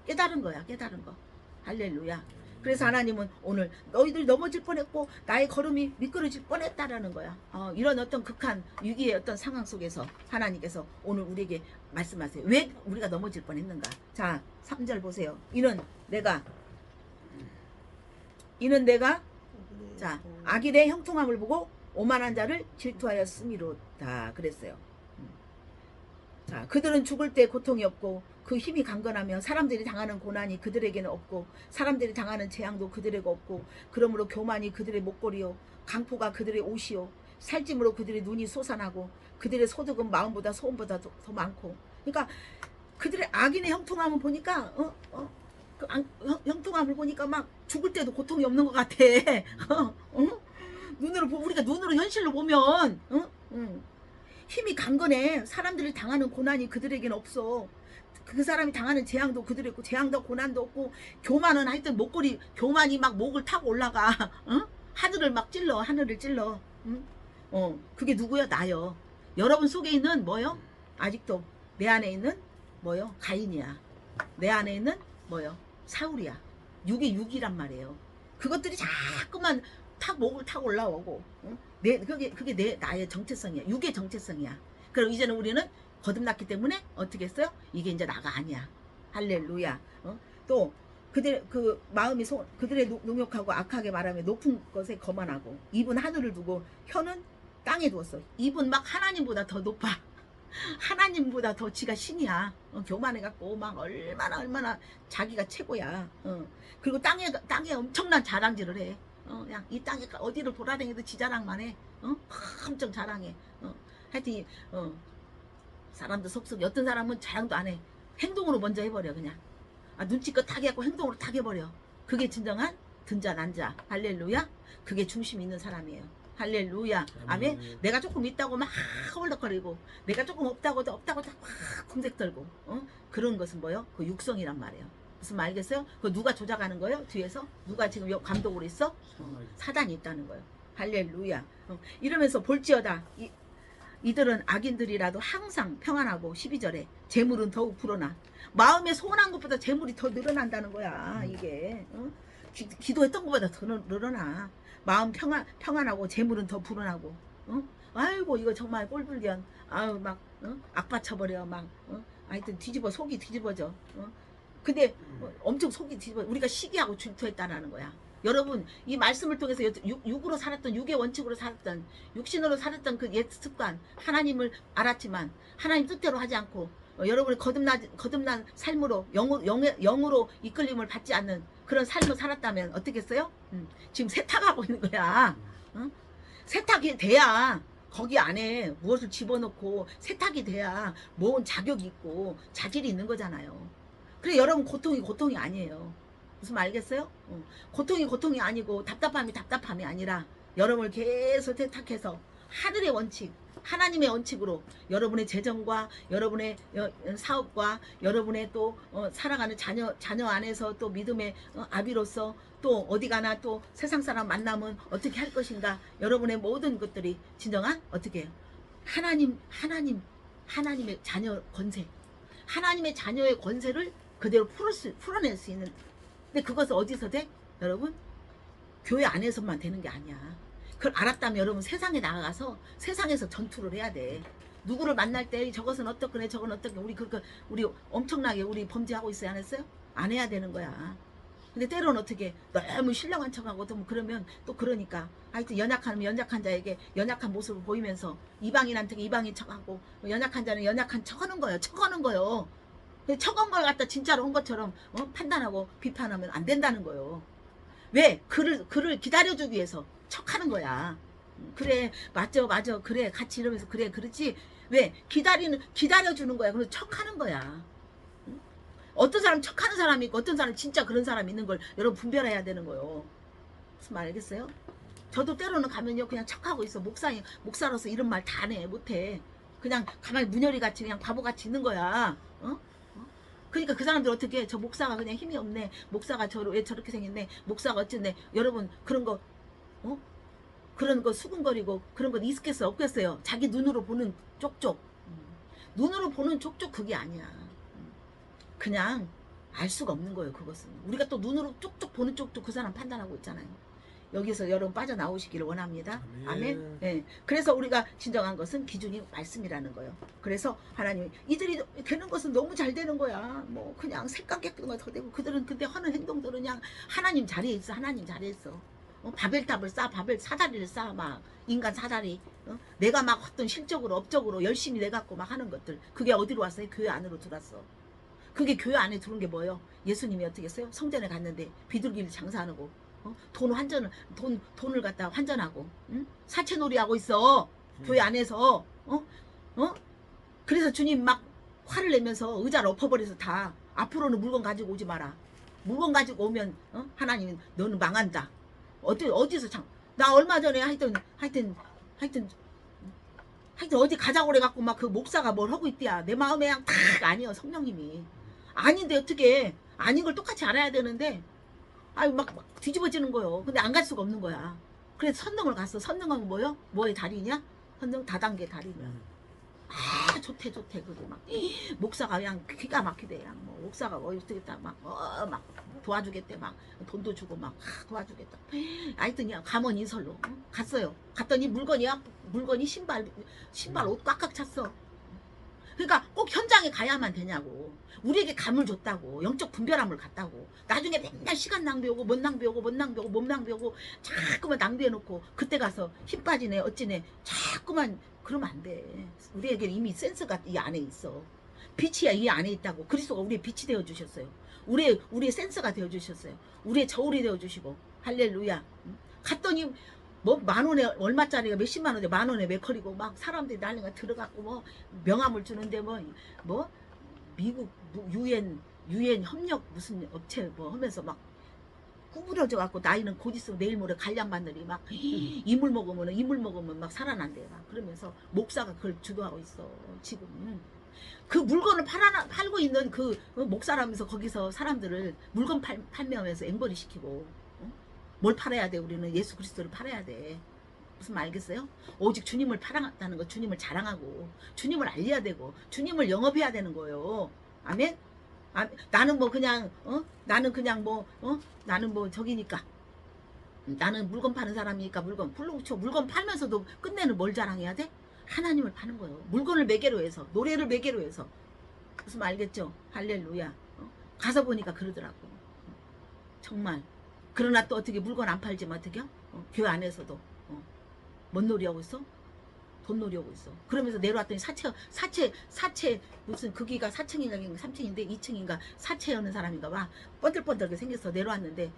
깨달은 거야. 깨달은 거. 할렐루야. 그래서 하나님은 오늘 너희들이 넘어질 뻔했고 나의 걸음이 미끄러질 뻔했다라는 거야. 이런 어떤 극한 위기의 어떤 상황 속에서 하나님께서 오늘 우리에게 말씀하세요. 왜 우리가 넘어질 뻔했는가? 자, 3절 보세요. 이는 내가 자, 악인의 형통함을 보고 오만한 자를 질투하였음이로다 그랬어요. 자, 그들은 죽을 때 고통이 없고 그 힘이 강건하며 사람들이 당하는 고난이 그들에게는 없고 사람들이 당하는 재앙도 그들에게 없고 그러므로 교만이 그들의 목걸이요 강포가 그들의 옷이요 살찜으로 그들의 눈이 솟아나고 그들의 소득은 마음보다 소음보다 더 많고. 그러니까 그들의 악인의 형통함을 보니까 형통함을 보니까 막 죽을 때도 고통이 없는 것 같아. 우리가 눈으로 현실로 보면 힘이 강건해. 사람들이 당하는 고난이 그들에게는 없어. 그 사람이 당하는 재앙도 그들이 있고 재앙도 고난도 없고. 교만은 하여튼 목걸이, 교만이 막 목을 타고 올라가. 하늘을 찔러. 그게 누구야? 나요. 여러분 속에 있는 뭐요? 아직도 내 안에 있는 뭐요? 가인이야. 내 안에 있는 뭐요? 사울이야. 육이란 말이에요. 그것들이 자꾸만 목을 타고 올라오고, 그게 나의 정체성이야. 육의 정체성이야. 그럼 이제는 우리는 거듭났기 때문에 어떻게 했어요? 이게 이제 나가 아니야. 할렐루야. 또 그 마음이 그들의 능욕하고 악하게 말하며 높은 것에 거만하고 입은 하늘을 두고 혀는 땅에 두었어. 입은 막 하나님보다 더 높아. 하나님보다 더 지가 신이야. 교만해갖고 막 얼마나 자기가 최고야. 그리고 땅에 엄청난 자랑질을 해. 그냥 이 땅에 어디를 돌아다니도 지 자랑만 해. 엄청 자랑해. 하여튼 사람도 속속이. 어떤 사람은 자랑도 안 해. 행동으로 먼저 해버려. 그냥 눈치껏 다 해갖고 행동으로 다 해버려. 그게 진정한 든자 난자. 할렐루야. 그게 중심 있는 사람이에요. 할렐루야. 아멘. 내가 조금 있다고 막 헐떡거리고 내가 조금 없다고 막 궁색 떨고 그런 것은 뭐요? 그 육성이란 말이에요. 무슨 말 알겠어요? 그 누가 조작하는 거예요? 뒤에서 누가 지금 감독으로 있어? 사단이 있다는 거예요. 할렐루야. 이러면서 볼지어다 이들은 악인들이라도 항상 평안하고 12절에 재물은 더욱 불어나. 마음에 소원한 것보다 재물이 더 늘어난다는 거야. 이게 기도했던 것보다 더 늘어나. 마음 평안하고 재물은 더 불어나고. 아이고 이거 정말 꼴불견. 아유 막 악받쳐버려 막. 하여튼 속이 뒤집어져. 근데 엄청 속이 뒤집어져. 우리가 시기하고 질투했다라는 거야. 여러분 이 말씀을 통해서 육으로 살았던, 육의 원칙으로 살았던, 육신으로 살았던 그 옛 습관, 하나님을 알았지만 하나님 뜻대로 하지 않고 여러분이 거듭난 삶으로 영으로 이끌림을 받지 않는 그런 삶을 살았다면 어떻겠어요? 지금 세탁하고 있는 거야. 세탁이 돼야 거기 안에 무엇을 집어넣고 세탁이 돼야 모은 자격이 있고 자질이 있는 거잖아요. 그래 여러분 고통이 아니에요. 무슨 말 알겠어요? 고통이 아니고 답답함이 아니라 여러분을 계속 세탁해서 하늘의 원칙, 하나님의 원칙으로 여러분의 재정과 여러분의 사업과 여러분의 또 살아가는 자녀 안에서 또 믿음의 아비로서 또 어디 가나 또 세상 사람 만나면 어떻게 할 것인가. 여러분의 모든 것들이 진정한 어떻게 해요? 하나님의 자녀 권세, 하나님의 자녀의 권세를 그대로 풀어낼 수 있는. 근데 그것은 어디서 돼? 여러분 교회 안에서만 되는 게 아니야. 그걸 알았다면 여러분 세상에 나가서 세상에서 전투를 해야 돼. 누구를 만날 때 저것은 어떻거네 저건 어떻게 우리 엄청나게 우리 범죄하고 있어요 안 했어요? 안 해야 되는 거야. 근데 때로는 어떻게 너무 신령한 척하고 또 뭐 그러면 또 그러니까 하여튼 연약한 연약한 자에게 연약한 모습을 보이면서 이방인한테 이방인 척하고 연약한 자는 연약한 척하는 거예요. 척하는 거예요. 척한 걸 갖다 진짜로 온 것처럼 판단하고 비판하면 안 된다는 거예요. 왜? 그를 기다려주기 위해서 척하는 거야. 그래 맞죠 맞아 그래 같이 이러면서 그래 그렇지 왜? 기다려주는 거야. 그래서 척하는 거야. 어떤 사람 척하는 사람이 있고 어떤 사람 진짜 그런 사람이 있는 걸 여러분 분별해야 되는 거예요. 무슨 말 알겠어요? 저도 때로는 가면요 그냥 척하고 있어. 목사로서 이런 말 다 해 못해. 그냥 가만히 문열이같이 그냥 바보같이 있는 거야. 어? 그러니까 그 사람들 어떻게 해? 저 목사가 그냥 힘이 없네. 목사가 왜 저렇게 생겼네. 목사가 어쨌네. 여러분 그런 거 그런 거 수근거리고 그런 거 있겠어 없겠어요? 자기 눈으로 보는 쪽쪽. 눈으로 보는 쪽쪽 그게 아니야. 그냥 알 수가 없는 거예요. 그것은 우리가 또 눈으로 쪽쪽 보는 쪽도 그 사람 판단하고 있잖아요. 여기서 여러분 빠져나오시기를 원합니다. 아멘. 네. 그래서 우리가 진정한 것은 기준이 말씀이라는 거예요. 그래서 하나님이 이들이 되는 것은 너무 잘 되는 거야. 뭐 그냥 색감 깨끗한 거 더 되고 그들은 근데 하는 행동들은 그냥 하나님 자리에 있어. 하나님 자리에 있어. 바벨탑을 쌓아 바벨 사다리를 쌓아 막 인간 사다리 내가 막 어떤 실적으로 업적으로 열심히 내갖고 막 하는 것들 그게 어디로 왔어요? 교회 안으로 들어왔어. 그게 교회 안에 들어온 게 뭐예요? 예수님이 어떻게 했어요? 성전에 갔는데 비둘기를 장사하고 돈을 갖다 환전하고 사채놀이 하고 있어. 교회 안에서 그래서 주님 막 화를 내면서 의자를 엎어버려서 다 앞으로는 물건 가지고 오지 마라. 물건 가지고 오면 하나님 너는 망한다. 어디서 나 얼마 전에 하여튼 어디 가자고 그래갖고 막 그 목사가 뭘 하고 있대야. 내 마음에 그냥 탁 아니요 성령님이 아닌데 어떻게 아닌 걸 똑같이 알아야 되는데 아유 막 뒤집어지는 거요. 근데 안 갈 수가 없는 거야. 그래서 선릉을 갔어. 선릉은 뭐요? 뭐의 달이냐? 선릉 다단계 달이냐. 아 좋대 그거 막 목사가 그냥 기가 막히대. 그냥 뭐 목사가 어떻게 막 도와주겠대. 막 돈도 주고 막 도와주겠다. 하여튼 그냥 감원 인설로 갔어요. 갔더니 물건이 신발 옷 꽉꽉 찼어. 그러니까 꼭 현장에 가야만 되냐고. 우리에게 감을 줬다고. 영적 분별함을 갖다고. 나중에 맨날 시간 낭비하고 몸 낭비하고 자꾸만 낭비해놓고 그때 가서 힘 빠지네 어찌네 자꾸만 그러면 안 돼. 우리에게 이미 센스가 이 안에 있어. 빛이야 이 안에 있다고. 그리스도가 우리의 빛이 되어주셨어요. 우리의 센스가 되어주셨어요. 우리의 저울이 되어주시고 할렐루야. 갔더니 뭐 만원에 얼마짜리가 몇십만 원에 만원에 맥커리고 막 사람들이 난리가 들어갔고 뭐 명함을 주는데 뭐 미국 유엔 협력 무슨 업체 뭐 하면서 막 구부러져 갖고 나이는 곧 있으면 내일 모레 갈량바늘이 막 이물 먹으면 막 살아난대 막 그러면서 목사가 그걸 주도하고 있어 지금. 그 물건을 팔고 있는 그 목사라면서 거기서 사람들을 물건 판매하면서 앵벌이 시키고 뭘 팔아야 돼? 우리는 예수 그리스도를 팔아야 돼. 무슨 말 알겠어요? 오직 주님을 팔았다는 거, 주님을 자랑하고 주님을 알려야 되고 주님을 영업해야 되는 거예요. 아멘? 나는 뭐 그냥 나는 뭐 저기니까 나는 물건 파는 사람이니까 물건 팔면서도 끝내는 뭘 자랑해야 돼? 하나님을 파는 거예요. 물건을 매개로 해서 노래를 매개로 해서 무슨 말 알겠죠? 할렐루야. 가서 보니까 그러더라고. 정말. 그러나 또 어떻게 물건 안 팔지만 어떻게요? 교회 안에서도 뭔 놀이하고 있어? 돈 놀이하고 있어. 그러면서 내려왔더니 사채 무슨 거기가 4층인가 3층인데 2층인가 사채 하는 사람인가 봐. 번들번들하게 생겼어. 내려왔는데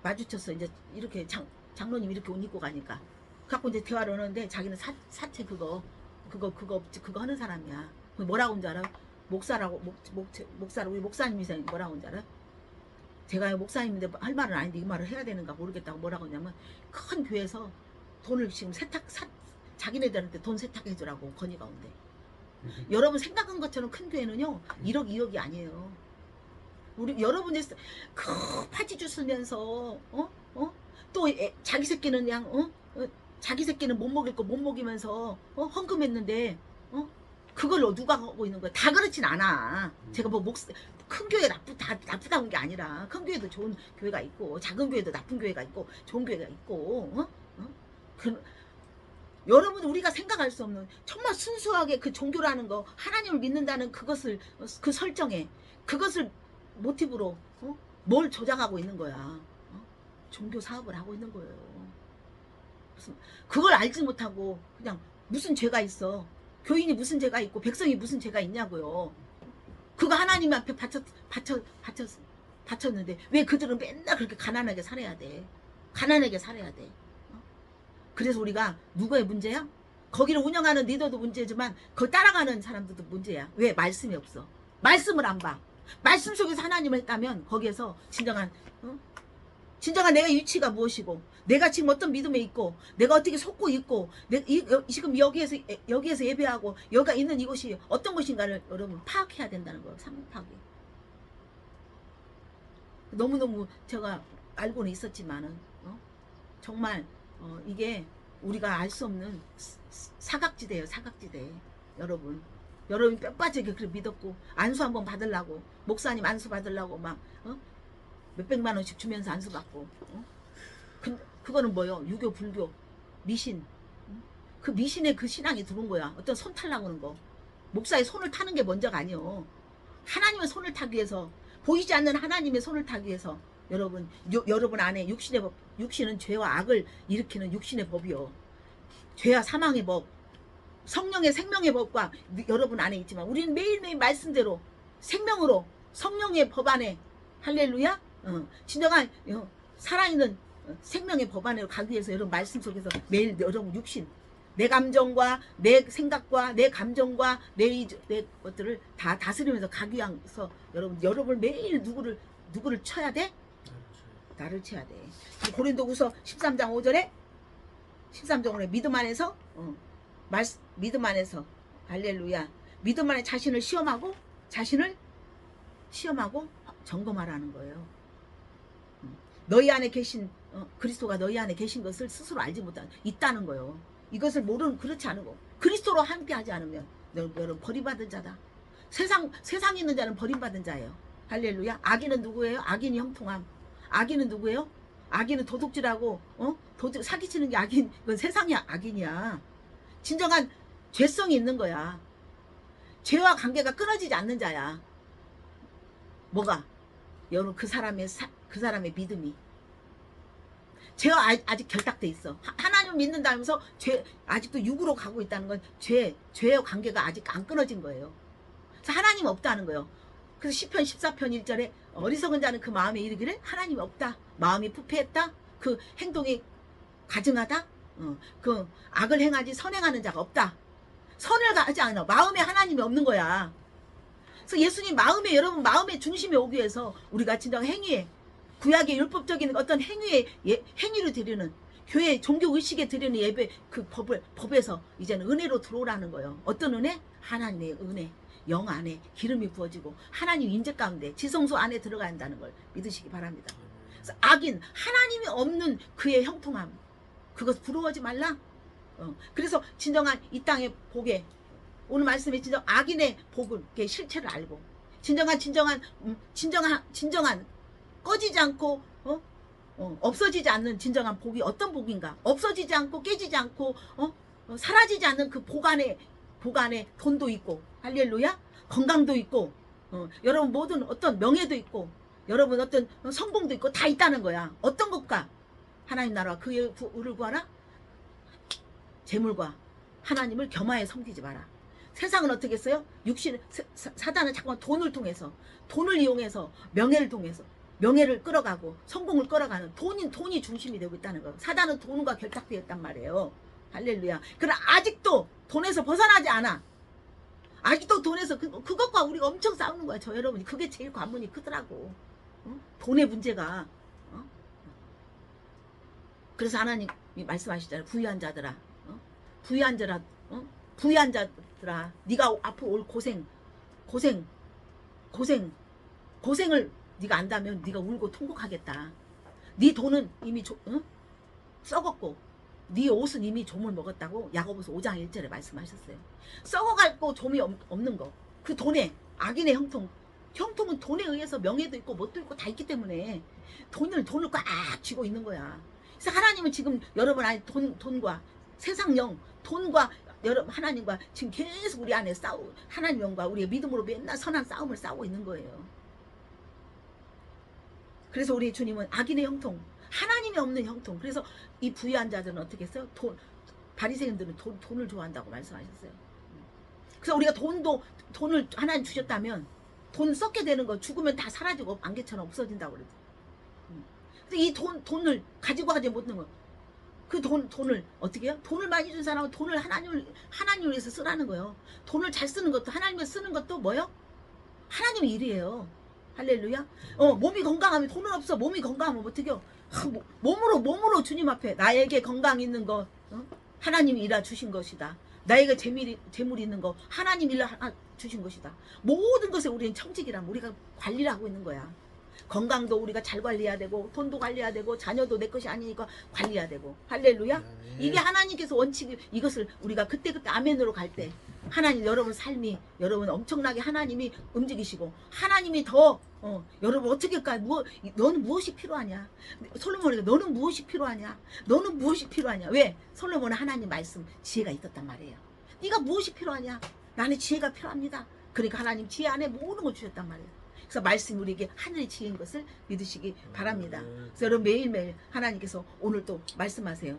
마주쳤어. 이제 이렇게 장로님 이렇게 옷 입고 가니까 갖고 이제 대화를 하는데 자기는 사채 그거 하는 사람이야. 뭐라고 하는 줄 알아? 목사라고 우리 목사님이 뭐라고 하는 줄 알아? 제가 목사님인데 할 말은 아닌데 이 말을 해야 되는가 모르겠다고 뭐라고 하냐면 큰 교회에서 돈을 지금 자기네들한테 돈 세탁해 주라고 건의가 온대. 여러분 생각한 것처럼 큰 교회는요 1억 2억이 아니에요. 여러분이 그 파지주 쓰면서 또 자기 새끼는 그냥 자기 새끼는 못 먹일 거 못 먹이면서 헌금했는데 그걸 누가 하고 있는 거야? 다 그렇진 않아. 제가 뭐 큰 교회 나쁘다는 게 아니라 큰 교회도 좋은 교회가 있고 작은 교회도 나쁜 교회가 있고 좋은 교회가 있고 여러분 우리가 생각할 수 없는 정말 순수하게 그 종교라는 거 하나님을 믿는다는 그것을 그 설정에 그것을 모티브로 뭘 조장하고 있는 거야. 종교 사업을 하고 있는 거예요. 그걸 알지 못하고 그냥 무슨 죄가 있어. 교인이 무슨 죄가 있고 백성이 무슨 죄가 있냐고요. 그거 하나님 앞에 바쳤는데 왜 그들은 맨날 그렇게 가난하게 살아야 돼. 가난하게 살아야 돼. 그래서 우리가 누구의 문제야? 거기를 운영하는 리더도 문제지만 그걸 따라가는 사람들도 문제야. 왜? 말씀이 없어. 말씀을 안 봐. 말씀 속에서 하나님을 했다면 거기에서 진정한 내가 위치가 무엇이고 내가 지금 어떤 믿음에 있고 내가 어떻게 속고 있고 지금 여기에서 예배하고 여기가 있는 이곳이 어떤 것인가를 여러분 파악해야 된다는 거예요. 상파악이. 너무너무 제가 알고는 있었지만은 정말 이게 우리가 알 수 없는 사각지대예요. 사각지대. 여러분 뼈 빠지게 그렇게 믿었고 안수 한번 받으려고 목사님 안수 받으려고 막 몇백만 원씩 주면서 안수 받고 그거는 뭐요? 유교 불교 미신. 그 미신에 그 신앙이 들어온 거야. 어떤 손 탈라고 하는 거. 목사의 손을 타는 게 먼저가 아니요. 하나님의 손을 타기 위해서 보이지 않는 하나님의 손을 타기 위해서 여러분 안에 육신의 법. 육신은 죄와 악을 일으키는 육신의 법이요. 죄와 사망의 법. 성령의 생명의 법과 여러분 안에 있지만 우리는 매일매일 말씀대로 생명으로 성령의 법 안에 할렐루야 진정한 살아있는 생명의 법 안으로 가기 위해서 여러분 말씀 속에서 매일 여러분 육신 내 감정과 내 생각과 내 감정과 내 것들을 다 다스리면서 가기 위해서 여러분 매일 누구를 쳐야 돼? 나를 쳐야 돼. 고린도후서 13장 5절에 믿음 안에서 믿음 안에서 할렐루야 믿음 안에 자신을 시험하고 점검하라는 거예요. 너희 안에 계신 그리스도가 너희 안에 계신 것을 스스로 알지 못한 있다는 거예요. 이것을 모르는 그렇지 않은 거. 그리스도로 함께하지 않으면 여러분 버림받은 자다. 세상에 있는 자는 버림받은 자예요. 할렐루야. 악인은 누구예요? 악인이 형통함. 악인은 누구예요? 악인은 도둑질하고 사기치는 게 악인. 그건 세상이 악인이야. 진정한 죄성이 있는 거야. 죄와 관계가 끊어지지 않는 자야. 뭐가? 여러분 그 사람의 믿음이 죄와 아직 결탁돼 있어. 하나님 믿는다면서 아직도 육으로 가고 있다는 건 죄의 관계가 아직 안 끊어진 거예요. 그래서 하나님 없다는 거예요. 그래서 시편 14편 1절에 어리석은 자는 그 마음에 이르기를 하나님이 없다. 마음이 부패했다. 그 행동이 가증하다. 그 악을 행하지 선행하는 자가 없다. 선을 하지 않아. 마음에 하나님이 없는 거야. 그래서 예수님 여러분 마음의 중심에 오기 위해서 우리가 진정 행위에 구약의 율법적인 어떤 행위로 드리는 교회 종교 의식에 드리는 예배 그 법에서 이제는 은혜로 들어오라는 거예요. 어떤 은혜? 하나님의 은혜. 영 안에 기름이 부어지고 하나님 임재 가운데 지성소 안에 들어가야 한다는 걸 믿으시기 바랍니다. 그래서 악인 하나님이 없는 그의 형통함 그것 부러워하지 말라. 그래서 진정한 이 땅의 복에 오늘 말씀에 진정 악인의 복을 실체를 알고 진정한 꺼지지 않고 없어지지 않는 진정한 복이 어떤 복인가? 없어지지 않고 깨지지 않고 사라지지 않는 그 복 안에 돈도 있고 할렐루야 건강도 있고 여러분 모든 어떤 명예도 있고 여러분 어떤 성공도 있고 다 있다는 거야. 어떤 것과 하나님 나라와 그의 의를 구하라. 재물과 하나님을 겸하여 섬기지 마라. 세상은 어떻게 했어요? 사단은 자꾸 돈을 이용해서 명예를 끌어가고 성공을 끌어가는 돈이 중심이 되고 있다는 거예요. 사단은 돈과 결탁되어 있단 말이에요. 할렐루야. 그러나 아직도 돈에서 벗어나지 않아. 아직도 돈에서 그것과 우리가 엄청 싸우는 거야. 저 여러분이 그게 제일 관문이 크더라고. 돈의 문제가. 그래서 하나님이 말씀하시잖아요. 부유한 자들아. 부유한 자들아. 네가 앞으로 올 고생을 네가 안다면 네가 울고 통곡하겠다. 네 돈은 이미 썩었고 네 옷은 이미 조물 먹었다고 야고보서 5장 1절에 말씀하셨어요. 썩어갈 거 좀이 없는 거. 그 돈에 악인의 형통. 형통은 돈에 의해서 명예도 있고 뭣도 있고 다 있기 때문에 돈을 꽉 쥐고 있는 거야. 그래서 하나님은 지금 여러분 안에 돈과 세상령, 돈과 여러분 하나님과 지금 계속 우리 안에 하나님 영과 우리의 믿음으로 맨날 선한 싸움을 싸우고 있는 거예요. 그래서 우리 주님은 악인의 형통, 하나님이 없는 형통. 그래서 이 부유한 자들은 어떻게 했어요? 바리새인들은 돈을 좋아한다고 말씀하셨어요. 그래서 우리가 돈을 하나님 주셨다면 돈 썩게 되는 거, 죽으면 다 사라지고 안개처럼 없어진다고 그랬죠. 근데 이 돈을 가지고 가지 못하는 거. 그 돈을 어떻게 해요? 돈을 많이 준 사람은 돈을 하나님을 위해서 쓰라는 거예요. 돈을 잘 쓰는 것도, 하나님을 쓰는 것도 뭐요? 하나님 일이에요. 할렐루야. 몸이 건강하면, 돈은 없어. 몸이 건강하면 어떻게 해요? 몸으로 주님 앞에 나에게 건강 있는 거 하나님이 일하 주신 것이다. 나에게 재물 있는 거 하나님 일하 주신 것이다. 모든 것에 우리는 청직이라면 우리가 관리를 하고 있는 거야. 건강도 우리가 잘 관리해야 되고, 돈도 관리해야 되고, 자녀도 내 것이 아니니까 관리해야 되고. 할렐루야. 이게 하나님께서 원칙이, 이것을 우리가 그때그때 아멘으로 갈 때 하나님, 여러분 삶이, 여러분 엄청나게 하나님이 움직이시고, 하나님이 더 여러분 어떻게 할까? 너는 무엇이 필요하냐? 솔로몬에게 너는 무엇이 필요하냐? 너는 무엇이 필요하냐? 왜? 솔로몬은 하나님 말씀 지혜가 있었단 말이에요. 네가 무엇이 필요하냐? 나는 지혜가 필요합니다. 그러니까 하나님 지혜 안에 모든 걸 주셨단 말이에요. 그래서 말씀이 우리에게 하늘의 지혜인 것을 믿으시기 바랍니다. 그래서 여러분 매일매일 하나님께서 오늘 또 말씀하세요.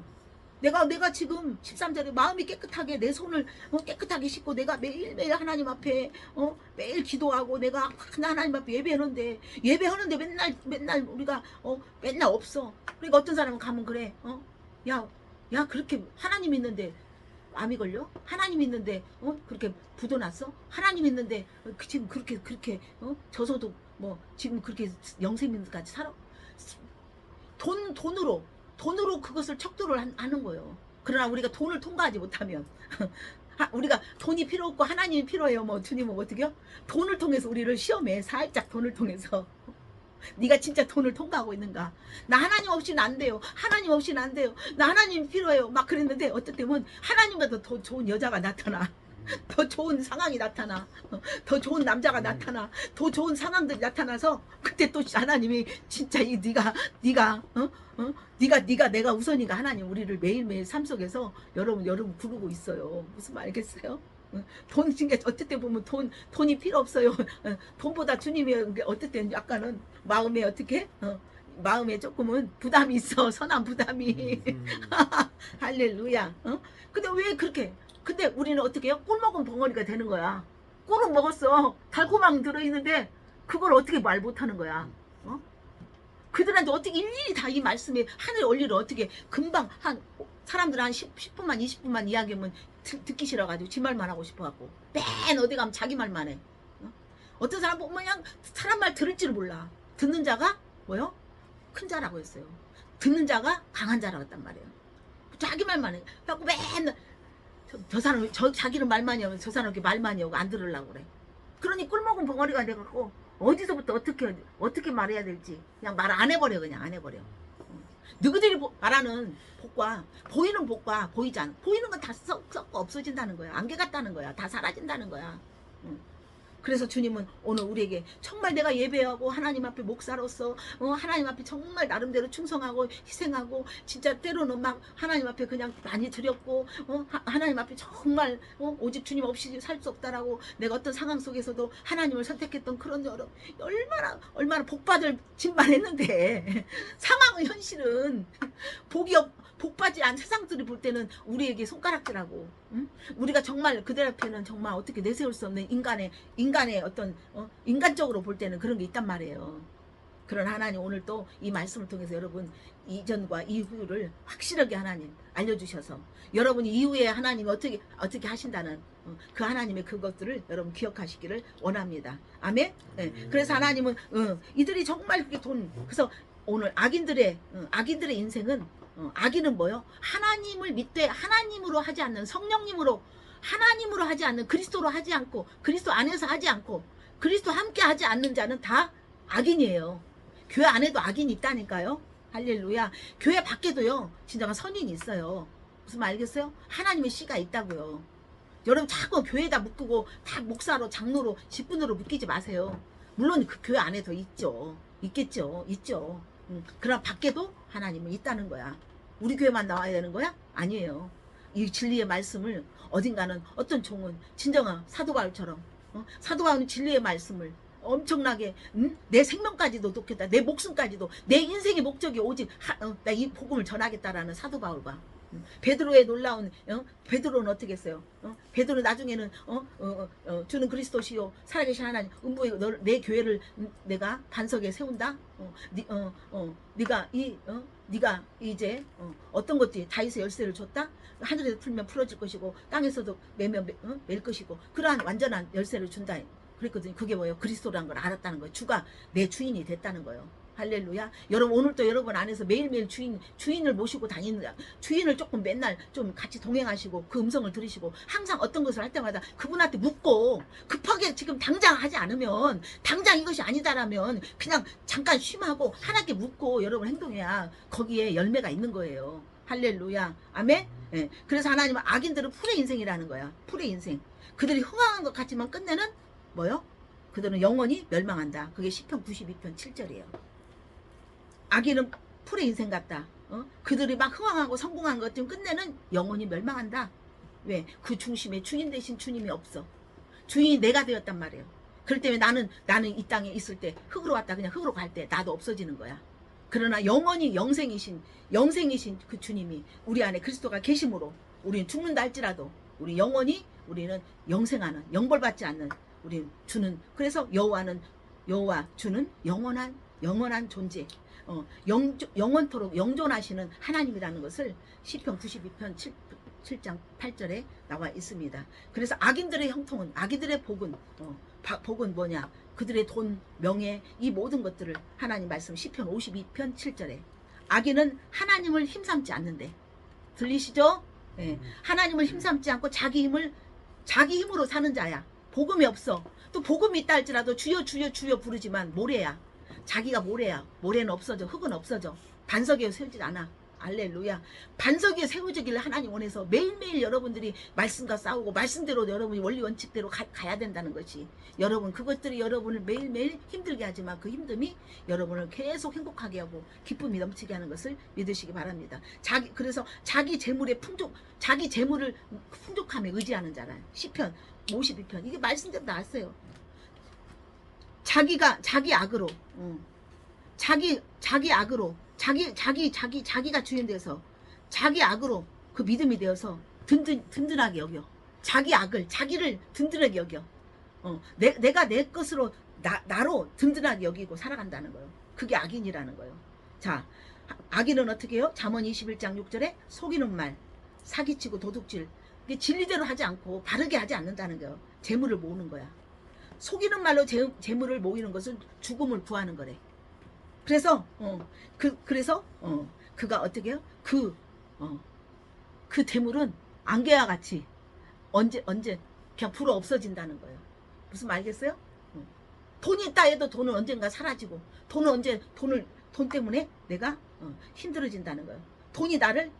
내가 지금 13절에 마음이 깨끗하게 내 손을 깨끗하게 씻고 내가 매일매일 하나님 앞에 매일 기도하고 내가 하나님 앞에 예배하는데 맨날 우리가 맨날 없어. 그러니까 어떤 사람은 가면 그래. 야 그렇게 하나님 있는데 암이 걸려? 하나님 있는데 그렇게 부도 났어? 하나님 있는데 지금 그렇게 져서도 뭐 지금 그렇게 영생민까지 살아? 돈으로 그것을 척도를 하는 거예요. 그러나 우리가 돈을 통과하지 못하면 우리가 돈이 필요 없고 하나님이 필요해요. 뭐 주님은 어떻게요? 돈을 통해서 우리를 시험해. 살짝 돈을 통해서. 네가 진짜 돈을 통과하고 있는가? 나 하나님 없이는 안 돼요. 하나님 없이는 안 돼요. 나 하나님 필요해요. 막 그랬는데 어떨 때면 하나님보다 더 좋은 여자가 나타나. 더 좋은 상황이 나타나. 더 좋은 남자가 나타나. 더 좋은 상황들이 나타나서 그때 또 하나님이 진짜 네가 내가 우선이가 하나님 우리를 매일매일 삶 속에서 여러분 부르고 있어요. 무슨 말 알겠어요? 돈 진짜 어떨 때 보면 돈이 필요 없어요. 돈보다 주님이 어떨 때 약간은 마음에 어떻게 마음에 조금은 부담이 있어. 선한 부담이. 할렐루야. 근데 왜 그렇게? 근데 우리는 어떻게 해요? 꿀 먹은 벙어리가 되는 거야. 꿀은 먹었어. 달콤함 들어있는데 그걸 어떻게 말 못하는 거야. 그들한테 어떻게 일일이 다 이 말씀에 하늘 원리를 어떻게 금방 사람들 한 10분만 20분만 이야기하면 듣기 싫어가지고 지 말만 하고 싶어갖고 맨 어디 가면 자기 말만 해. 어떤 사람 보면 그냥 사람 말 들을 줄 몰라. 듣는 자가 뭐요? 큰 자라고 했어요. 듣는 자가 강한 자라고 했단 말이에요. 자기 말만 해. 그래갖고 맨날 저 사람 자기는 말 많이 하면 저 사람 이렇게 말 많이 하고 안 들으려고 그래. 그러니 꿀먹은 벙어리가 돼갖고 어디서부터 어떻게 말해야 될지 그냥 말 안 해버려. 그냥 안 해버려. 너희들이 말하는 복과 보이는 복과 보이지 않은 보이는 건 다 썩고 없어진다는 거야. 안개 같다는 거야. 다 사라진다는 거야. 그래서 주님은 오늘 우리에게 정말 내가 예배하고 하나님 앞에 목사로서 하나님 앞에 정말 나름대로 충성하고 희생하고 진짜 때로는 막 하나님 앞에 그냥 많이 드렸고 하나님 앞에 정말 오직 주님 없이 살 수 없다라고 내가 어떤 상황 속에서도 하나님을 선택했던 그런 얼마나 복받을 짓만 했는데 상황은 현실은 복받지 않은 세상들이 볼 때는 우리에게 손가락질하고 우리가 정말 그들 앞에는 정말 어떻게 내세울 수 없는 인간의 어떤 인간적으로 볼 때는 그런 게 있단 말이에요. 그런 하나님 오늘 또 이 말씀을 통해서 여러분 이전과 이후를 확실하게 하나님 알려주셔서 여러분 이후에 하나님이 어떻게 하신다는 그 하나님의 그것들을 여러분 기억하시기를 원합니다. 아멘. 네. 그래서 하나님은 이들이 정말 그게 그래서 오늘 악인들의 인생은 악인은 뭐요? 하나님을 믿되 하나님으로 하지 않는 성령님으로 하나님으로 하지 않는 그리스도로 하지 않고 그리스도 안에서 하지 않고 그리스도 함께 하지 않는 자는 다 악인이에요. 교회 안에도 악인이 있다니까요. 할렐루야. 교회 밖에도요 진정한 선인이 있어요. 무슨 말 알겠어요? 하나님의 씨가 있다고요. 여러분 자꾸 교회에다 묶고 다 목사로 장로로 직분으로 묶이지 마세요. 물론 그 교회 안에도 있죠. 있겠죠. 있죠. 그러나 밖에도 하나님은 있다는 거야. 우리 교회만 나와야 되는 거야? 아니에요. 이 진리의 말씀을 어딘가는 어떤 종은 진정한 사도 바울처럼 사도 바울은 진리의 말씀을 엄청나게 내 생명까지도 놓겠다. 내 목숨까지도 내 인생의 목적이 오직 나 이 복음을 전하겠다라는 사도 바울과 베드로의 놀라운 베드로는 어떻게 했어요? 베드로 나중에는 주는 그리스도시요 살아계신 하나님 음부에 내 교회를 내가 반석에 세운다. 네가 이제 어떤 것들이 다윗의 열쇠를 줬다. 하늘에서 풀면 풀어질 것이고 땅에서도 매면 맬 것이고 그러한 완전한 열쇠를 준다. 그랬거든요. 그게 뭐예요? 그리스도라는 걸 알았다는 거예요. 주가 내 주인이 됐다는 거예요. 할렐루야. 여러분 오늘도 여러분 안에서 매일매일 주인을 모시고 다니는 주인을 조금 맨날 좀 같이 동행하시고 그 음성을 들으시고 항상 어떤 것을 할 때마다 그분한테 묻고 급하게 지금 당장 하지 않으면 당장 이것이 아니다라면 그냥 잠깐 쉼하고 하나님께 묻고 여러분 행동해야 거기에 열매가 있는 거예요. 할렐루야. 아멘. 예. 그래서 하나님은 악인들은 풀의 인생이라는 거야. 풀의 인생. 그들이 흥황한 것 같지만 끝내는 뭐요? 그들은 영원히 멸망한다. 그게 시편 92편 7절이에요. 악인은 풀의 인생 같다. 그들이 막 흥황하고 성공한 것 좀 끝내는 영원히 멸망한다. 왜? 그 중심에 주인 대신 주님이 없어. 주인이 내가 되었단 말이에요. 그럴 때문에 나는 이 땅에 있을 때 흙으로 왔다 그냥 흙으로 갈 때 나도 없어지는 거야. 그러나 영원히 영생이신 그 주님이 우리 안에 그리스도가 계심으로 우리는 죽는다 할지라도 우리 영원히 우리는 영생하는 영벌받지 않는 우리 주는 그래서 여호와 주는 영원한 존재 영원토록 영존하시는 하나님이라는 것을 시편 92편 7장 8절에 나와 있습니다. 그래서 악인들의 형통은 악인들의 복은 뭐냐? 그들의 돈, 명예 이 모든 것들을 하나님 말씀 시편 52편 7절에 악인은 하나님을 힘삼지 않는데 들리시죠? 네. 하나님을 힘삼지 않고 자기 힘으로 사는 자야. 복음이 없어. 또 복음이 있다 할지라도 주여 주여 주여 부르지만 모래야. 자기가 모래야. 모래는 없어져. 흙은 없어져. 반석 위에 세우지 않아. 알렐루야. 반석 위에 세워지기를 하나님 원해서 매일매일 여러분들이 말씀과 싸우고 말씀대로 여러분이 원리 원칙대로 가야 된다는 것이 여러분 그것들이 여러분을 매일매일 힘들게 하지만 그 힘듦이 여러분을 계속 행복하게 하고 기쁨이 넘치게 하는 것을 믿으시기 바랍니다. 그래서 자기 재물을 풍족함에 의지하는 자란 시편 52편 이게 말씀대로 나왔어요. 자기 악으로 자기가 주인 돼서 자기 악으로 그 믿음이 되어서 든든하게 여겨. 자기를 든든하게 여겨. 내가 내 것으로 나로 든든하게 여기고 살아간다는 거예요. 그게 악인이라는 거예요. 자, 악인은 어떻게 해요? 잠언 21장 6절에 속이는 말, 사기치고 도둑질. 이게 진리대로 하지 않고 바르게 하지 않는다는 거예요. 재물을 모으는 거야. 속이는 말로 재물을 모이는 것은 죽음을 구하는 거래. 그래서 그가 어떻게 해요? 그 재물은 안개와 같이 언제 그냥 불어 없어진다는 거예요. 무슨 말 알겠어요? 돈이 있다 해도 돈은 언젠가 사라지고 돈 때문에 내가 힘들어진다는 거예요. 돈이 나를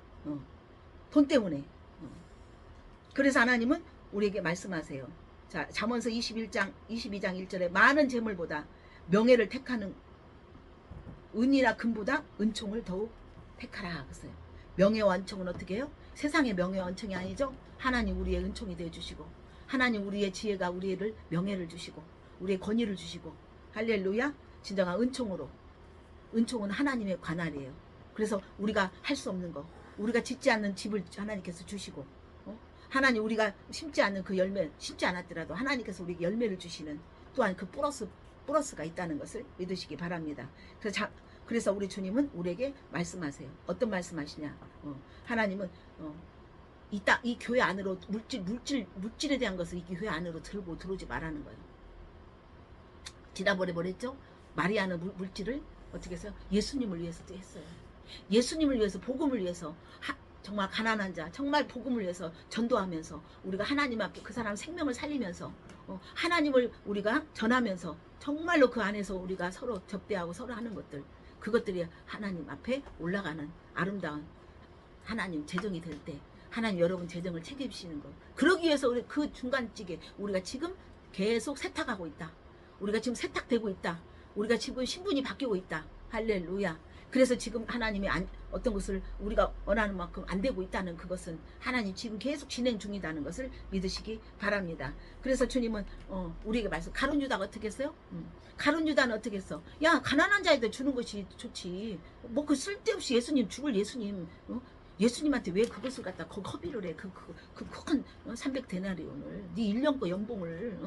돈 때문에 그래서 하나님은 우리에게 말씀하세요. 자, 잠언서 22장 1절에 많은 재물보다 명예를 택하는 은이나 금보다 은총을 더욱 택하라 그랬어요. 명예와 은총은 어떻게 해요? 세상의 명예와 은총이 아니죠. 하나님 우리의 은총이 되어주시고 하나님 우리의 지혜가 우리를 명예를 주시고 우리의 권위를 주시고 할렐루야. 진정한 은총은 하나님의 관할이에요. 그래서 우리가 할 수 없는 거 우리가 짓지 않는 집을 하나님께서 주시고 하나님 우리가 심지 않는 그 열매 심지 않았더라도 하나님께서 우리에게 열매를 주시는 또한 그 플러스가 있다는 것을 믿으시기 바랍니다. 그래서 우리 주님은 우리에게 말씀하세요. 어떤 말씀하시냐? 하나님은 이 교회 안으로 물질에 대한 것을 이 교회 안으로 들어오지 말라는 거예요. 지난번에 뭐랬죠? 마리아는 물질을 어떻게 했어요? 예수님을 위해서 했어요. 예수님을 위해서 복음을 위해서 정말 가난한 자 정말 복음을 위해서 전도하면서 우리가 하나님 앞에 그 사람 생명을 살리면서 하나님을 우리가 전하면서 정말로 그 안에서 우리가 서로 접대하고 서로 하는 것들 그것들이 하나님 앞에 올라가는 아름다운 하나님 재정이 될 때 하나님 여러분 재정을 책임지시는 거. 그러기 위해서 우리 그 중간직에 우리가 지금 계속 세탁하고 있다. 우리가 지금 세탁되고 있다. 우리가 지금 신분이 바뀌고 있다. 할렐루야. 그래서 지금 하나님이 어떤 것을 우리가 원하는 만큼 안 되고 있다는 그것은 하나님 지금 계속 진행 중이라는 것을 믿으시기 바랍니다. 그래서 주님은 우리에게 말씀, 가룟 유다가 어떻게 했어요? 가룟 유다는 어떻게 했어? 야, 가난한 자에게 주는 것이 좋지. 뭐 그 쓸데없이 예수님 죽을 예수님, 예수님한테 왜 그것을 갖다 거기 허비를 해? 그 큰 300데나리온을 네 1년 거 연봉을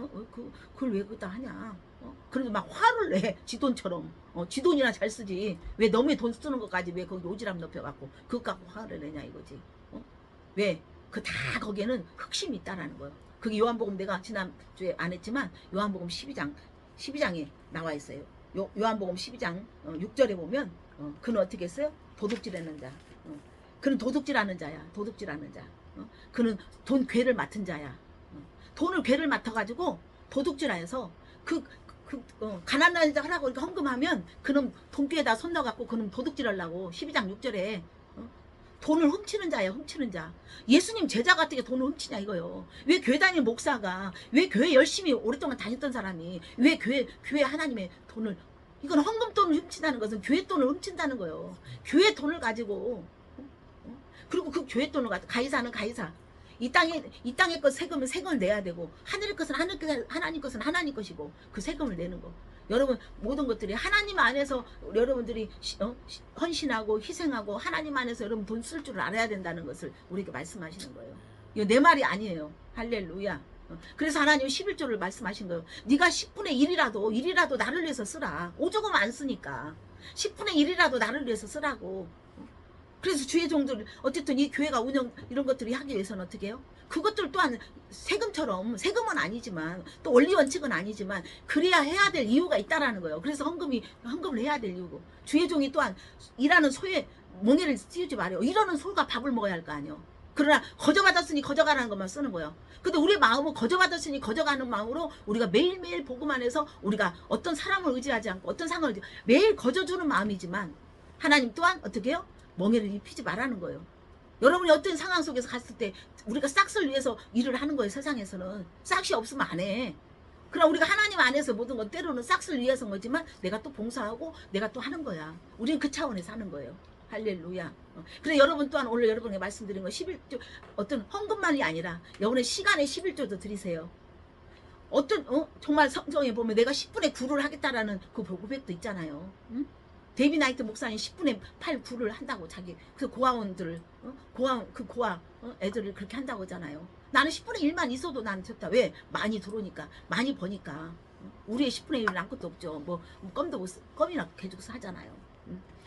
그걸 왜 그다 하냐? 그래도 막 화를 내. 지 돈처럼. 지 돈이나 잘 쓰지. 왜 너의 돈 쓰는 것까지 왜 거기 오지랖 높여갖고 그것 갖고 화를 내냐 이거지. 왜? 그 다 거기에는 흑심이 있다라는 거예요. 그게 요한복음 내가 지난주에 안 했지만 요한복음 12장에 나와 있어요. 요한복음 12장 6절에 보면 그는 어떻게 했어요? 도둑질하는 자. 그는 도둑질하는 자야. 도둑질하는 자. 그는 돈 괴를 맡은 자야. 돈을 괴를 맡아가지고 도둑질하여서 가난한 자 하라고 이렇게 헌금하면 그는 돈괴에다 손 넣어갖고 그는 도둑질하려고 12장 6절에 돈을 훔치는 자야. 훔치는 자. 예수님 제자 같은 게 돈을 훔치냐 이거요. 왜 교회 다니는 목사가, 왜 교회 열심히 오랫동안 다녔던 사람이 왜 교회 하나님의 돈을, 이건 헌금 돈을 훔친다는 것은 교회 돈을 훔친다는 거예요. 교회 돈을 가지고 그리고 그 교회 돈을 가지고 가이사는 가이사. 이 땅의 것 세금은 세금을 내야 되고 하늘의 것은 하나님 것은 하나님 것이고 그 세금을 내는 거. 여러분 모든 것들이 하나님 안에서 여러분들이 헌신하고 희생하고 하나님 안에서 여러분 돈 쓸 줄 알아야 된다는 것을 우리에게 말씀하시는 거예요. 이거 내 말이 아니에요. 할렐루야. 그래서 하나님 11조를 말씀하신 거예요. 네가 10분의 1이라도 나를 위해서 쓰라. 5조금 안 쓰니까 10분의 1이라도 나를 위해서 쓰라고. 그래서 주의 종들 어쨌든 이 교회가 운영 이런 것들이 하기 위해서는 어떻게 해요? 그것들 또한 세금처럼, 세금은 아니지만 또 원리 원칙은 아니지만 그래야 해야 될 이유가 있다라는 거예요. 그래서 헌금을 해야 될 이유고, 주의 종이 또한 일하는 소에 멍에를 씌우지 말아요. 일하는 소가 밥을 먹어야 할 거 아니에요. 그러나 거저받았으니 거저가라는 것만 쓰는 거예요. 근데 우리의 마음은 거저받았으니 거저가는 마음으로 우리가 매일매일 복음만 해서 우리가 어떤 사람을 의지하지 않고 어떤 상을 매일 거저주는 마음이지만 하나님 또한 어떻게 해요? 멍에를 입히지 말라는 거예요. 여러분이 어떤 상황 속에서 갔을 때 우리가 싹을 위해서 일을 하는 거예요. 세상에서는 싹이 없으면 안 해. 그럼 우리가 하나님 안에서 모든 건 때로는 싹을 위해서 거지만 내가 또 봉사하고 내가 또 하는 거야. 우리는 그 차원에서 하는 거예요. 할렐루야. 그래 여러분 또한 오늘 여러분에게 말씀드린 거 11조 어떤 헌금만이 아니라 여러분의 시간에 11조도 드리세요. 어떤 정말 성경에 보면 내가 10분의 9를 하겠다라는 그 고백도 있잖아요. 응? 데이비 나이트 목사님 10분의 8, 9를 한다고 자기 그 고아원들을 고아 애들을 그렇게 한다고 하잖아요. 나는 10분의 1만 있어도 나는 좋다. 왜? 많이 들어오니까 많이 버니까. 우리의 10분의 1은 아무것도 없죠. 뭐 껌도 못 껌이나 개죽서 하잖아요.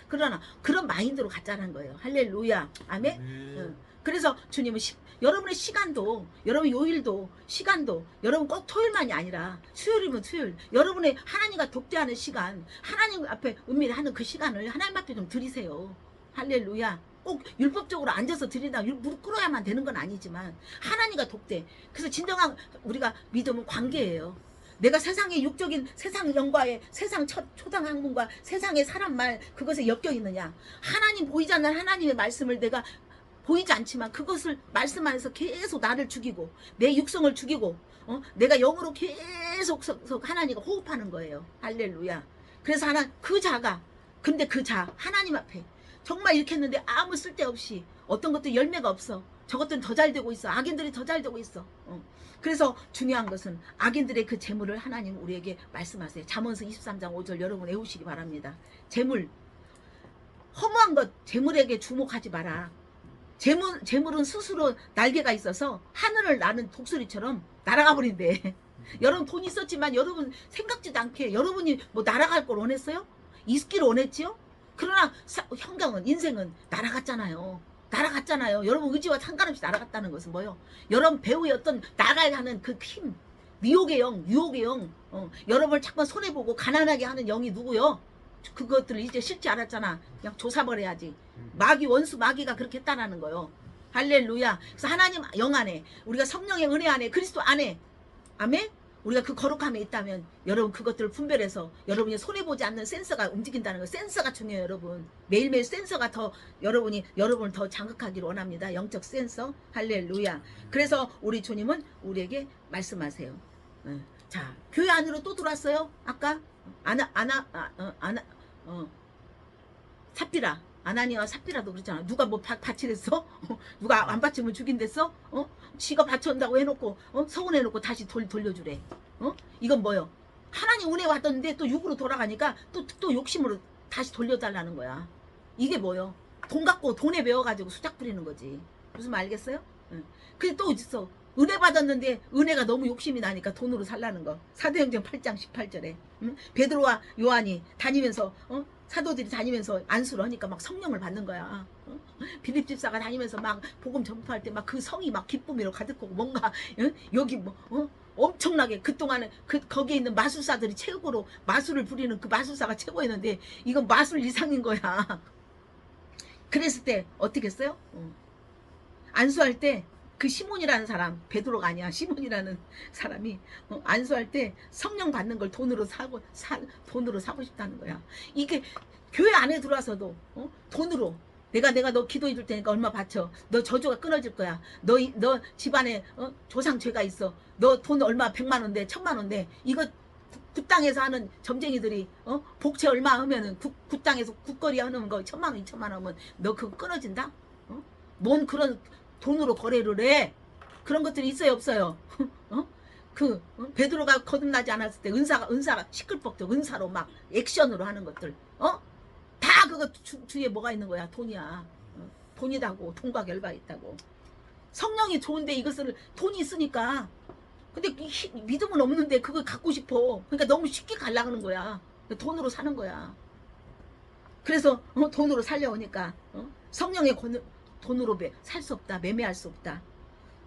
그러나 그런 마인드로 갖자는 거예요. 할렐루야. 아멘. 그래서 주님은 여러분의 시간도, 여러분 요일도, 시간도, 여러분 꼭 토요일만이 아니라 수요일이면 수요일, 여러분의 하나님과 독대하는 시간, 하나님 앞에 은밀하는 그 시간을 하나님 앞에 좀 드리세요. 할렐루야. 꼭 율법적으로 앉아서 드린다, 무릎 꿇어야만 되는 건 아니지만 하나님과 독대. 그래서 진정한 우리가 믿음은 관계예요. 내가 세상의 육적인 세상 영과의 세상 초당 학문과 세상의 사람 말 그것에 엮여 있느냐. 하나님 보이지 않는 하나님의 말씀을 내가 보이지 않지만 그것을 말씀 안에서 계속 나를 죽이고 내 육성을 죽이고 내가 영으로 계속 하나님과 호흡하는 거예요. 할렐루야. 그래서 근데 그 자 하나님 앞에 정말 이렇게 했는데 아무 쓸데없이 어떤 것도 열매가 없어. 저것들은 더 잘 되고 있어. 악인들이 더 잘 되고 있어. 그래서 중요한 것은 악인들의 그 재물을 하나님 우리에게 말씀하세요. 잠언서 23장 5절 여러분 외우시기 바랍니다. 재물, 허무한 것 재물에게 주목하지 마라. 재물은 스스로 날개가 있어서 하늘을 나는 독수리처럼 날아가 버린대. 여러분 돈 있었지만 여러분 생각지도 않게 여러분이 뭐 날아갈 걸 원했어요? 있기를 원했지요? 그러나 현경은 인생은 날아갔잖아요. 여러분 의지와 상관없이 날아갔다는 것은 뭐예요? 여러분 배우의 어떤 나가야 하는 그 힘, 미혹의 영, 유혹의 영, 여러분을 자꾸 손해보고 가난하게 하는 영이 누구요? 그것들을 이제 싫지 않았잖아. 그냥 조사버려야지. 원수 마귀가 그렇게 했다라는 거요. 할렐루야. 그래서 하나님 영 안에, 우리가 성령의 은혜 안에, 그리스도 안에, 아멘? 우리가 그 거룩함에 있다면 여러분 그것들을 분별해서 여러분이 손해보지 않는 센서가 움직인다는 거. 센서가 중요해요, 여러분. 매일매일 센서가 더 여러분을 더 자극하기를 원합니다. 영적 센서. 할렐루야. 그래서 우리 주님은 우리에게 말씀하세요. 자, 교회 안으로 또 들어왔어요. 아까 삽비라. 아나니아와 삽비라도 그렇잖아. 누가 뭐 바치랬어? 누가 안 바치면 죽인댔어? 지가 바쳐온다고 해놓고 서운해놓고 다시 돌려주래. 이건 뭐요? 하나님 은혜 왔던데 또 육으로 돌아가니까 또 욕심으로 다시 돌려달라는 거야. 이게 뭐요? 돈 갖고 돈에 배워가지고 수작 부리는 거지. 무슨 말 알겠어요? 근데 또 있어. 은혜 받았는데 은혜가 너무 욕심이 나니까 돈으로 살라는 거. 사도행전 8장 18절에 베드로와 요한이 다니면서 사도들이 다니면서 안수를 하니까 막 성령을 받는 거야. 빌립 집사가 다니면서 막 복음 전파할 때 막 그 성이 막 기쁨으로 가득하고 뭔가 여기 뭐 엄청나게 그동안에 거기에 있는 마술사들이 최고로 마술을 부리는 그 마술사가 최고였는데 이건 마술 이상인 거야. 그랬을 때 어떻게 했어요? 안수할 때 그 시몬이라는 사람, 베드로가 아니야, 시몬이라는 사람이 안수할 때 성령 받는 걸 돈으로 사고 싶다는 거야. 이게 교회 안에 들어와서도 돈으로 내가 너 기도해 줄 테니까 얼마 바쳐. 너 저주가 끊어질 거야. 너 집안에 조상 죄가 있어. 너 돈 얼마 100만 원 돼, 1000만 원 돼. 이거 굿땅에서 하는 점쟁이들이 복채 얼마 하면은 굿땅에서 굿거리 하는 거 1000만 원, 2000만 원 하면 너 그거 끊어진다? 뭔 그런 돈으로 거래를 해? 그런 것들이 있어요, 없어요? 베드로가 거듭나지 않았을 때 은사가 시끌벅적 은사로 막 액션으로 하는 것들, 다 그거 주위에 뭐가 있는 거야? 돈이야. 돈이다고. 돈과 결박이 있다고. 성령이 좋은데 이것을 돈이 있으니까. 근데 믿음은 없는데 그걸 갖고 싶어. 그러니까 너무 쉽게 갈라가는 거야. 돈으로 사는 거야. 그래서 돈으로 살려오니까 성령의 돈으로 살 수 없다. 매매할 수 없다.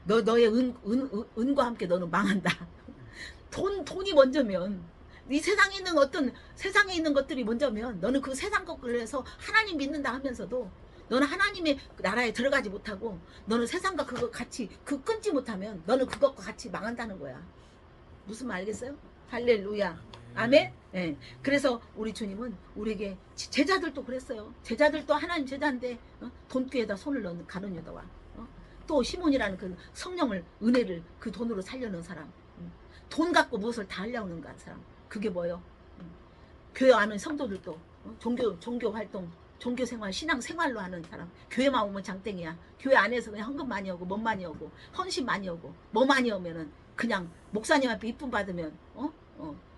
너의 은과 함께 너는 망한다. 돈이 먼저면 이 세상에 있는 것들이 먼저면 너는 그 세상 것을 해서 하나님 믿는다 하면서도 너는 하나님의 나라에 들어가지 못하고 너는 세상과 그거 같이 끊지 못하면 너는 그것과 같이 망한다는 거야. 무슨 말 알겠어요? 할렐루야. 아멘. 네. 그래서 우리 주님은 우리에게 제자들도 그랬어요. 제자들도 하나님 제자인데 돈귀에다 손을 넣는 가룟유다와 또 시몬이라는 그 성령을 은혜를 그 돈으로 살려는 사람, 돈 갖고 무엇을 다 하려는 사람. 그게 뭐요? 교회 안에 성도들도 종교 활동, 종교 생활, 신앙 생활로 하는 사람. 교회만 오면 장땡이야. 교회 안에서 그냥 헌금 많이 오고, 몸 많이 오고, 헌신 많이 오고, 뭐 많이 오면은 그냥 목사님 앞에 이쁨 받으면,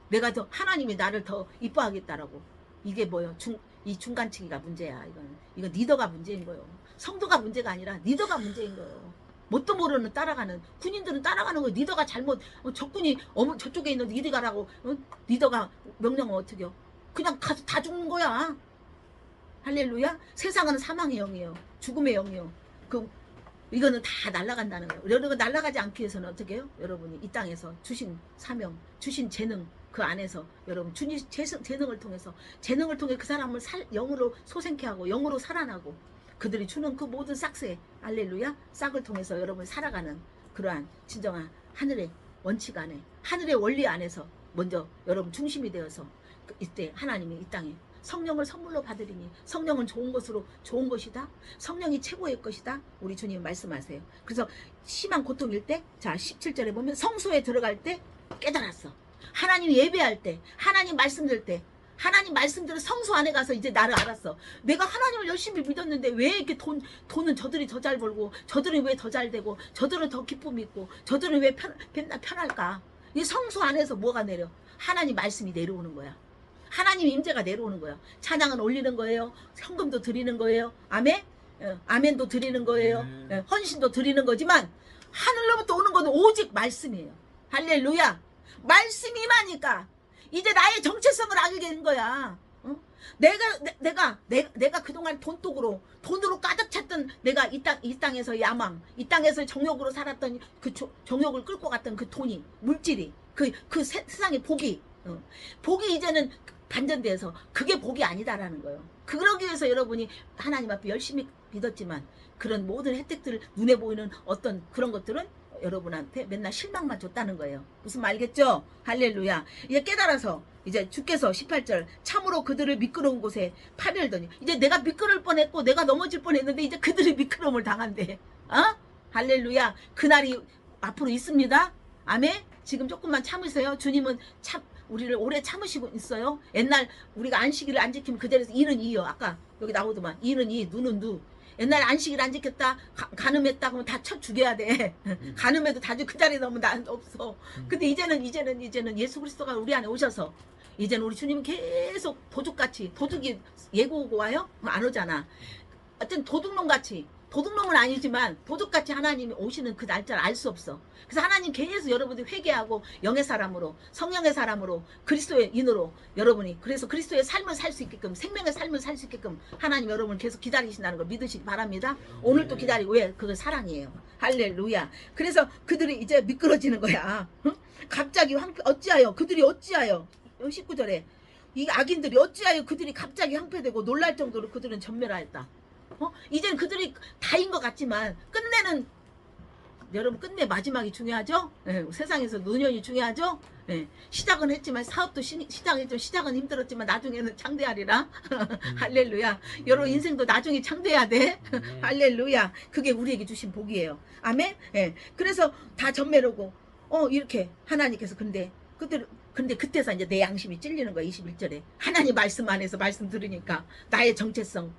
내가 더, 하나님이 나를 더 이뻐하겠다라고. 이게 뭐요? 이 중간치기가 문제야. 이건 리더가 문제인 거요. 성도가 문제가 아니라 리더가 문제인 거요. 뭣도 모르는 따라가는, 군인들은 따라가는 거. 리더가 잘못, 적군이 저쪽에 있는 이리 가라고, 리더가 명령은 어떻게 요? 그냥 가서 다 죽는 거야. 할렐루야. 세상은 사망의 영이에요. 죽음의 영이에요. 이거는 다 날아간다는 거예요. 여러분 날아가지 않기 위해서는 어떻게 해요? 여러분이 이 땅에서 주신 사명, 주신 재능, 그 안에서 여러분 주님 재능을 통해 그 사람을 영으로 소생케 하고 영으로 살아나고 그들이 주는 그 모든 싹새, 할렐루야, 싹을 통해서 여러분 살아가는 그러한 진정한 하늘의 원칙 안에, 하늘의 원리 안에서 먼저 여러분 중심이 되어서 이때 하나님이 이 땅에 성령을 선물로 받으리니 성령은 좋은 것이다. 성령이 최고의 것이다. 우리 주님 말씀하세요. 그래서 심한 고통일 때, 자 17절에 보면 성소에 들어갈 때 깨달았어. 하나님 예배할 때, 하나님 말씀 들을 때, 하나님 말씀대로 성소 안에 가서 이제 나를 알았어. 내가 하나님을 열심히 믿었는데 왜 이렇게 돈은 저들이 더 잘 벌고, 저들은 왜 더 잘 되고, 저들은 더 기쁨이 있고, 저들은 왜 편할까? 이 성소 안에서 뭐가 내려? 하나님 말씀이 내려오는 거야. 하나님 임재가 내려오는 거예요. 찬양은 올리는 거예요. 현금도 드리는 거예요. 아멘? 아멘도 드리는 거예요. 헌신도 드리는 거지만 하늘로부터 오는 것은 오직 말씀이에요. 할렐루야. 말씀이 임하니까 이제 나의 정체성을 알게 되는 거야. 내가 그동안 돈으로 가득 찼던 내가 이 땅에서 야망, 이 땅에서 정욕으로 살았던 그 정욕을 끌고 갔던 그 돈이, 물질이, 그 세상의 복이 이제는 반전돼서 그게 복이 아니다라는 거예요. 그러기 위해서 여러분이 하나님 앞에 열심히 믿었지만 그런 모든 혜택들을 눈에 보이는 어떤 그런 것들은 여러분한테 맨날 실망만 줬다는 거예요. 무슨 말 알겠죠? 할렐루야. 이제 깨달아서 이제 주께서 18절 참으로 그들을 미끄러운 곳에 파멸더니 이제 내가 미끄러울 뻔했고 내가 넘어질 뻔했는데 이제 그들이 미끄러움을 당한대. 할렐루야. 그날이 앞으로 있습니다. 아멘. 지금 조금만 참으세요. 주님은 우리를 오래 참으시고 있어요. 옛날 우리가 안식일을 안 지키면 그 자리에서 이는 이요. 아까 여기 나오더만 이는 이, 누는 누. 옛날 안식일 안 지켰다, 간음했다 그러면 다 쳐 죽여야 돼. 간음해도 다 그 자리에 넣으면 나 없어. 근데 이제는 예수 그리스도가 우리 안에 오셔서 이제는 우리 주님은 계속 도둑같이, 도둑이 예고 오고 와요? 안 오잖아. 어떤 도둑놈같이, 도둑놈은 아니지만 도둑같이 하나님이 오시는 그 날짜를 알 수 없어. 그래서 하나님 계속 여러분들이 회개하고 영의 사람으로, 성령의 사람으로, 그리스도의 인으로 여러분이 그래서 그리스도의 삶을 살 수 있게끔, 생명의 삶을 살 수 있게끔 하나님 여러분을 계속 기다리신다는 걸 믿으시기 바랍니다. 오늘도 기다리고. 왜? 그건 사랑이에요. 할렐루야. 그래서 그들이 이제 미끄러지는 거야. 응? 갑자기 어찌하여 그들이 어찌하여 19절에 이 악인들이 어찌하여 그들이 갑자기 황폐되고 놀랄 정도로 그들은 전멸하였다. 이젠 그들이 다인 것 같지만 끝내는, 여러분 끝내 마지막이 중요하죠. 세상에서 노년이 중요하죠. 시작은 했지만 사업도 시작했지만 시작은 힘들었지만 나중에는 창대하리라. 할렐루야. 여러분 인생도 나중에 창대해야 돼. 할렐루야. 그게 우리에게 주신 복이에요. 아멘. 그래서 다 전멸하고 이렇게 하나님께서 근데 그때서 이제 내 양심이 찔리는 거야. 21절에 하나님 말씀 안에서 말씀 들으니까 나의 정체성,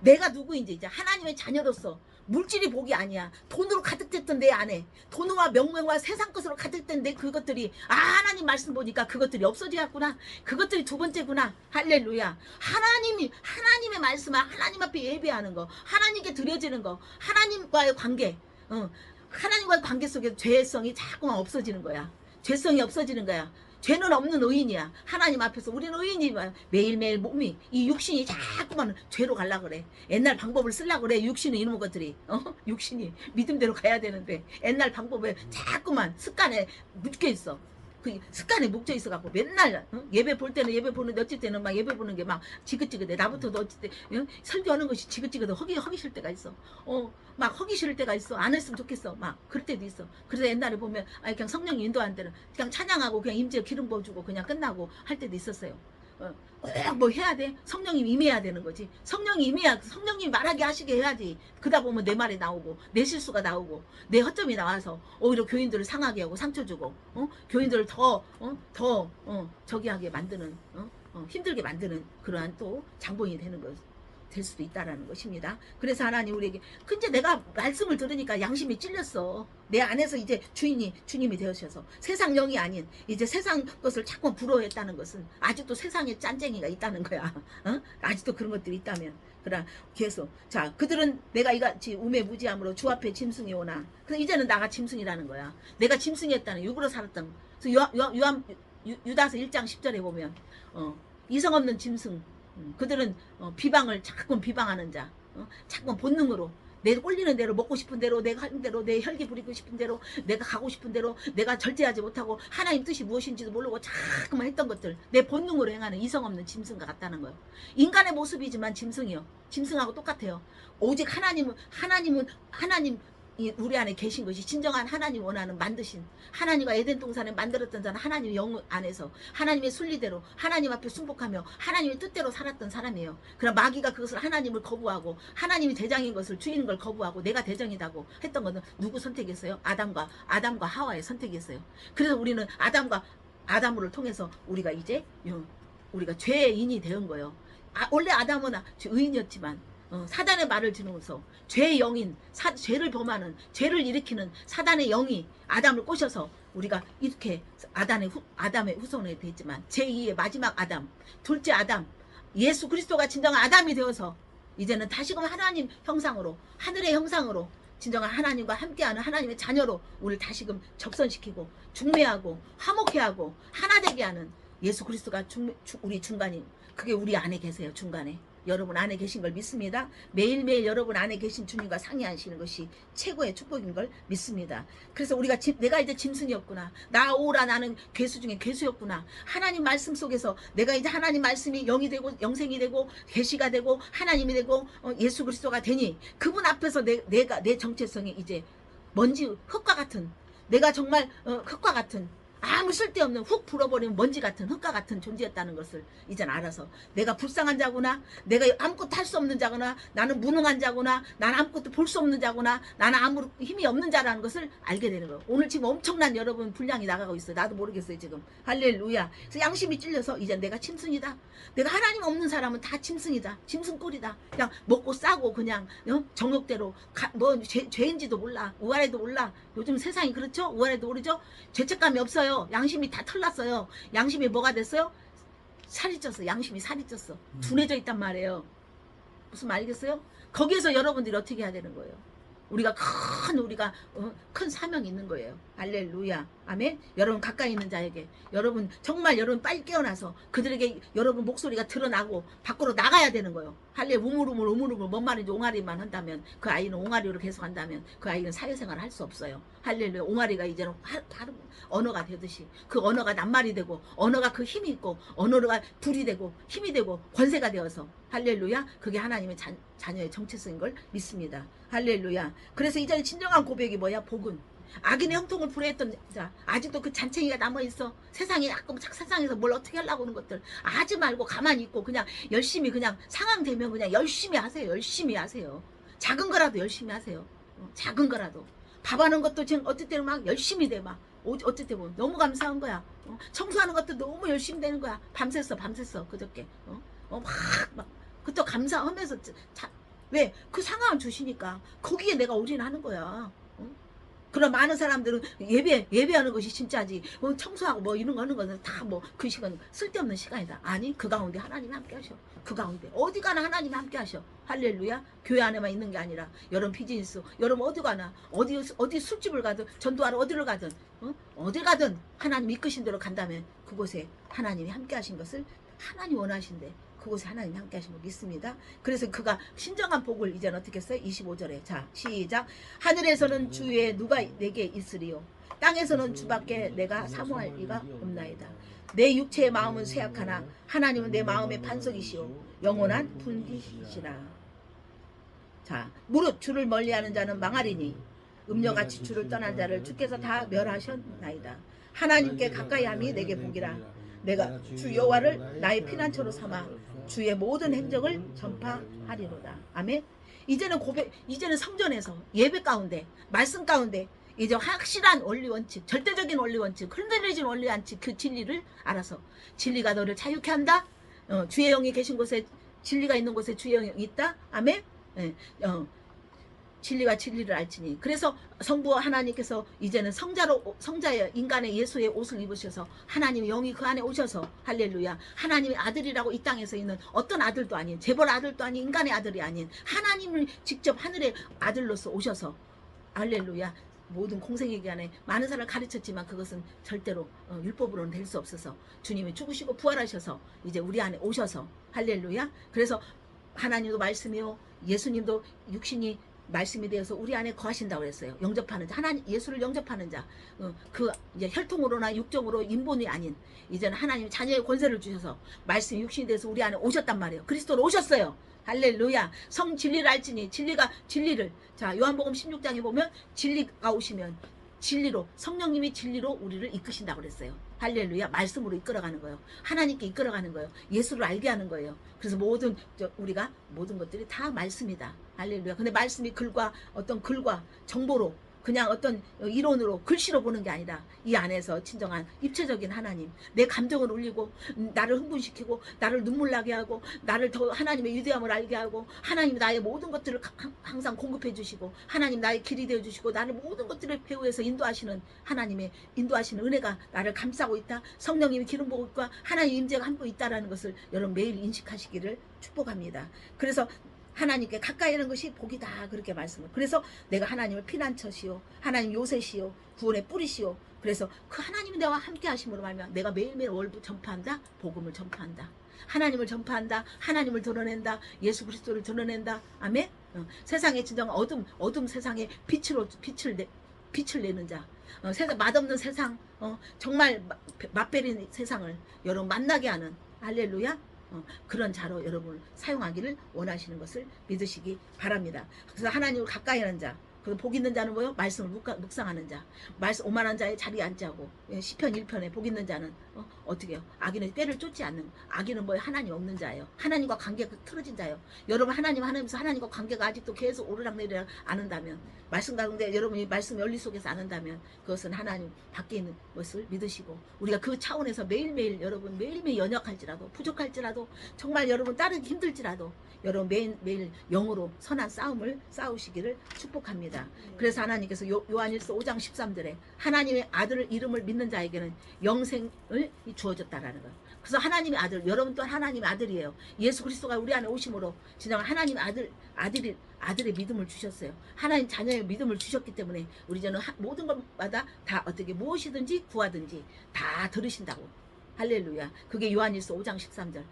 내가 누구인지 이제 하나님의 자녀로서 물질이 복이 아니야. 돈으로 가득 됐던 내 안에, 돈과 명명과 세상 것으로 가득 된 내 그것들이 하나님 말씀 보니까 그것들이 없어지었구나. 그것들이 두 번째구나. 할렐루야. 하나님의 말씀, 하나님 앞에 예배하는 거, 하나님께 드려지는 거, 하나님과의 관계, 하나님과의 관계 속에 죄성이 자꾸만 없어지는 거야. 죄성이 없어지는 거야. 죄는 없는 의인이야. 하나님 앞에서 우리는 의인이지만 매일매일 몸이, 이 육신이 자꾸만 죄로 가려 그래. 옛날 방법을 쓰려고 그래. 육신은 이런 것들이 육신이 믿음대로 가야 되는데 옛날 방법에 자꾸만 습관에 묶여 있어. 그 습관에 묶여 있어 갖고 맨날 예배 볼 때는 예배 보는데 어쩔 때는 막 예배 보는 게 막 지긋지긋해. 나부터도 어쩔 때 설교하는 것이 지긋지긋해. 허기 싫을 때가 있어. 막 허기 싫을 때가 있어. 안 했으면 좋겠어. 막 그럴 때도 있어. 그래서 옛날에 보면 그냥 성령이 인도한 때는 그냥 찬양하고 그냥 임재 기름 부어주고 그냥 끝나고 할 때도 있었어요. 꼭 뭐 해야 돼? 성령님 임해야 되는 거지. 성령이 임해야, 성령님 말하게 하시게 해야지. 그러다 보면 내 말이 나오고 내 실수가 나오고 내 허점이 나와서 오히려 교인들을 상하게 하고 상처 주고 교인들을 더 저기 하게 만드는 힘들게 만드는 그러한 또 장본인이 되는 거 될 수도 있다라는 것입니다. 그래서 하나님 우리에게 근데 내가 말씀을 들으니까 양심이 찔렸어. 내 안에서 이제 주님이 되어셔서 세상 영이 아닌 이제 세상 것을 자꾸 부러워했다는 것은 아직도 세상에 짠쟁이가 있다는 거야. 아직도 그런 것들이 있다면. 그러나 계속 자 그들은 내가 이같이 우매무지함으로 주 앞에 짐승이 오나. 그래서 이제는 나가 짐승이라는 거야. 내가 짐승이었다는 육으로 살았던. 그래서 유다서 1장 10절에 보면 이성 없는 짐승. 그들은 비방을 자꾸 비방하는 자, 자꾸 본능으로 내 꼴리는 대로 먹고 싶은 대로 내가 하는 대로 내 혈기 부리고 싶은 대로 내가 가고 싶은 대로 내가 절제하지 못하고 하나님 뜻이 무엇인지도 모르고 자꾸만 했던 것들 내 본능으로 행하는 이성 없는 짐승과 같다는 거예요. 인간의 모습이지만 짐승이요. 짐승하고 똑같아요. 오직 하나님 우리 안에 계신 것이 진정한 하나님 원하는 만드신 하나님과 에덴 동산에 만들었던 자는 하나님의 영 안에서 하나님의 순리대로 하나님 앞에 순복하며 하나님의 뜻대로 살았던 사람이에요. 그럼 마귀가 그것을 하나님을 거부하고 하나님이 대장인 것을 주인인 걸 거부하고 내가 대장이라고 했던 것은 누구 선택이었어요? 아담과 하와의 선택이었어요. 그래서 우리는 아담을 통해서 우리가 이제 우리가 죄인이 되은 거예요. 원래 아담은 의인이었지만 사단의 말을 들으면서 죄의 영인 죄를 범하는 죄를 일으키는 사단의 영이 아담을 꼬셔서 우리가 이렇게 아담의 후손이 됐지만 제2의 마지막 아담, 둘째 아담, 예수 그리스도가 진정한 아담이 되어서 이제는 다시금 하나님 형상으로 하늘의 형상으로 진정한 하나님과 함께하는 하나님의 자녀로 우리를 다시금 접선시키고 중매하고 화목해 하고 하나 되게 하는 예수 그리스도가 우리 중간인 그게 우리 안에 계세요. 중간에 여러분 안에 계신 걸 믿습니다. 매일매일 여러분 안에 계신 주님과 상의하시는 것이 최고의 축복인 걸 믿습니다. 그래서 우리가 내가 이제 짐승이었구나. 나오라 나는 괴수 중에 괴수였구나. 하나님 말씀 속에서 내가 이제 하나님 말씀이 영이 되고 영생이 되고 계시가 되고 하나님이 되고 예수 그리스도가 되니 그분 앞에서 내 정체성이 이제 먼지 흙과 같은 내가 정말 흙과 같은 아무 쓸데없는 훅 불어버리는 먼지 같은 흙과 같은 존재였다는 것을 이젠 알아서 내가 불쌍한 자구나, 내가 아무것도 할 수 없는 자구나, 나는 무능한 자구나, 나는 아무것도 볼 수 없는 자구나, 나는 아무 힘이 없는 자라는 것을 알게 되는 거예요. 오늘 지금 엄청난 여러분 분량이 나가고 있어요. 나도 모르겠어요 지금. 할렐루야. 그래서 양심이 찔려서 이제 내가 짐승이다. 내가 하나님 없는 사람은 다 짐승이다. 짐승꼴이다. 그냥 먹고 싸고 그냥 정욕대로 뭐 죄인지도 몰라. 우아래도 몰라. 요즘 세상이 그렇죠? 우아래도 모르죠? 죄책감이 없어요. 양심이 다 털났어요. 양심이 뭐가 됐어요? 살이 쪘어. 양심이 살이 쪘어. 둔해져 있단 말이에요. 무슨 말 알겠어요? 거기에서 여러분들이 어떻게 해야 되는 거예요? 우리가 큰 사명이 있는 거예요. 할렐루야. 아멘. 여러분 가까이 있는 자에게 여러분 정말 여러분 빨리 깨어나서 그들에게 여러분 목소리가 드러나고 밖으로 나가야 되는 거예요. 할렐 우물우물 뭔 말인지 옹알이만 한다면 그 아이는 옹알이로 계속 한다면 그 아이는 사회생활을 할 수 없어요. 할렐루야. 옹알이가 이제는 다른 언어가 되듯이 그 언어가 낱말이 되고 언어가 그 힘이 있고 언어가 불이 되고 힘이 되고 권세가 되어서 할렐루야. 그게 하나님의 자녀의 정체성인 걸 믿습니다. 할렐루야. 그래서 이전에 진정한 고백이 뭐야? 복음. 악인의 형통을 불허했던 자 아직도 그 잔챙이가 남아있어. 세상에 가끔 세상에서 뭘 어떻게 하려고 하는 것들 하지 말고 가만히 있고 그냥 열심히 그냥 상황 되면 그냥 열심히 하세요. 열심히 하세요. 작은 거라도 열심히 하세요. 작은 거라도 밥하는 것도 지금 어떨 때는 막 열심히 돼. 막 어쩔 때 보면 너무 감사한 거야. 청소하는 것도 너무 열심히 되는 거야. 밤샜어 그저께 막 그것도 감사하면서 왜? 그 상황을 주시니까 거기에 내가 올인하는 거야. 그런 많은 사람들은 예배하는 것이 진짜지. 청소하고 뭐 이런 거 하는 거는 다 뭐 그 시간 쓸데없는 시간이다. 아니 그 가운데 하나님이 함께 하셔. 그 가운데 어디 가나 하나님이 함께 하셔. 할렐루야. 교회 안에만 있는 게 아니라 여러분 비즈니스 여러분 어디 가나 어디 술집을 가든 전도하러 어디를 가든 어디 가든 하나님 이끄신 대로 간다면 그곳에 하나님이 함께 하신 것을 하나님 원하신대. 그곳에 하나님이 함께 하신 거 믿습니다. 그래서 그가 신정한 복을 이제는 어떻게 했어요? 25절에 자 시작. 하늘에서는 주의 누가 내게 있으리요 땅에서는 주밖에 내가 사모할 이가 없나이다. 내 육체의 마음은 쇠약하나 하나님은 내 마음의 반석이시오 영원한 분기시라. 자 무릇 주를 멀리하는 자는 망하리니 음녀같이 주를 떠난 자를 주께서 다 멸하셨나이다. 하나님께 가까이함이 내게 복이라. 내가 주 여호와를 나의 피난처로 삼아 주의 모든 행적을 전파하리로다. 아멘. 이제는 이제는 성전에서 예배 가운데 말씀 가운데 이제 확실한 원리 원칙, 절대적인 원리 원칙, 흔들리진 원리 원칙 그 진리를 알아서 진리가 너를 자유케 한다. 주의 영이 계신 곳에 진리가 있는 곳에 주의 영이 있다. 아멘. 진리와 진리를 알지니. 그래서 성부 하나님께서 이제는 성자의 인간의 예수의 옷을 입으셔서 하나님의 영이 그 안에 오셔서 할렐루야 하나님의 아들이라고 이 땅에서 있는 어떤 아들도 아닌 재벌 아들도 아닌 인간의 아들이 아닌 하나님을 직접 하늘의 아들로서 오셔서 할렐루야 모든 공생의 기간에 많은 사람을 가르쳤지만 그것은 절대로 율법으로는 될 수 없어서 주님이 죽으시고 부활하셔서 이제 우리 안에 오셔서 할렐루야. 그래서 하나님도 말씀이요 예수님도 육신이 말씀이 되어서 우리 안에 거하신다고 그랬어요. 영접하는 자, 하나님 예수를 영접하는 자, 그 이제 혈통으로나 육정으로 인본이 아닌 이제는 하나님 자녀의 권세를 주셔서 말씀이 육신이 돼서 우리 안에 오셨단 말이에요. 그리스도로 오셨어요. 할렐루야. 성 진리를 알지니 진리를 자 요한복음 16장에 보면 진리가 오시면 진리로 성령님이 진리로 우리를 이끄신다고 그랬어요. 할렐루야. 말씀으로 이끌어가는 거예요. 하나님께 이끌어가는 거예요. 예수를 알게 하는 거예요. 그래서 우리가 모든 것들이 다 말씀이다. 할렐루야. 근데 말씀이 어떤 글과 정보로 그냥 어떤 이론으로 글씨로 보는 게 아니라 이 안에서 진정한 입체적인 하나님 내 감정을 울리고 나를 흥분시키고 나를 눈물 나게 하고 나를 더 하나님의 위대함을 알게 하고 하나님 나의 모든 것들을 항상 공급해 주시고 하나님 나의 길이 되어 주시고 나를 모든 것들을 배후에서 인도하시는 하나님의 인도하시는 은혜가 나를 감싸고 있다. 성령님이 기름 부고 있고 하나님의 임재가 함께 있다라는 것을 여러분 매일 인식하시기를 축복합니다. 그래서 하나님께 가까이 하는 것이 복이다 그렇게 말씀을. 그래서 내가 하나님을 피난처시오 하나님 요새시오 구원의 뿌리시오. 그래서 그 하나님이 나와 함께 하심으로 말면 내가 매일매일 월부 전파한다. 복음을 전파한다. 하나님을 전파한다. 하나님을 드러낸다. 예수 그리스도를 드러낸다. 아멘. 세상에 진정 어둠 세상에 빛을 내는 자 맛없는 세상 정말 맛배린 세상을 여러분 만나게 하는 할렐루야. 그런 자로 여러분을 사용하기를 원하시는 것을 믿으시기 바랍니다. 그래서 하나님을 가까이 하는 자 그 복 있는 자는 뭐요? 말씀을 묵상하는 자. 말씀 오만한 자의 자리에 앉지 않고. 시편 1편에 복 있는 자는 어떻게 해요? 악인은 때를 쫓지 않는. 악인은 뭐예요? 하나님 없는 자예요. 하나님과 관계가 틀어진 자예요. 여러분 하나님에서 하나님과 관계가 아직도 계속 오르락내리락 안 한다면, 말씀 가운데 여러분이 말씀 열리 속에서 안 한다면 그것은 하나님 밖에 있는 것을 믿으시고, 우리가 그 차원에서 매일매일 여러분 매일매일 연약할지라도 부족할지라도 정말 여러분 따르기 힘들지라도 여러분 매일 영으로 선한 싸움을 싸우시기를 축복합니다. 그래서 하나님께서 요한일서 5장 13절에 하나님의 아들 이름을 믿는 자에게는 영생을 주어졌다라는 거예요. 그래서 하나님의 아들, 여러분 또한 하나님의 아들이에요. 예수 그리스도가 우리 안에 오심으로 진정 하나님의 아들의 믿음을 주셨어요. 하나님 자녀의 믿음을 주셨기 때문에 우리 저는 모든 것마다 다 어떻게 무엇이든지 구하든지 다 들으신다고. 할렐루야. 그게 요한일서 5장 13절.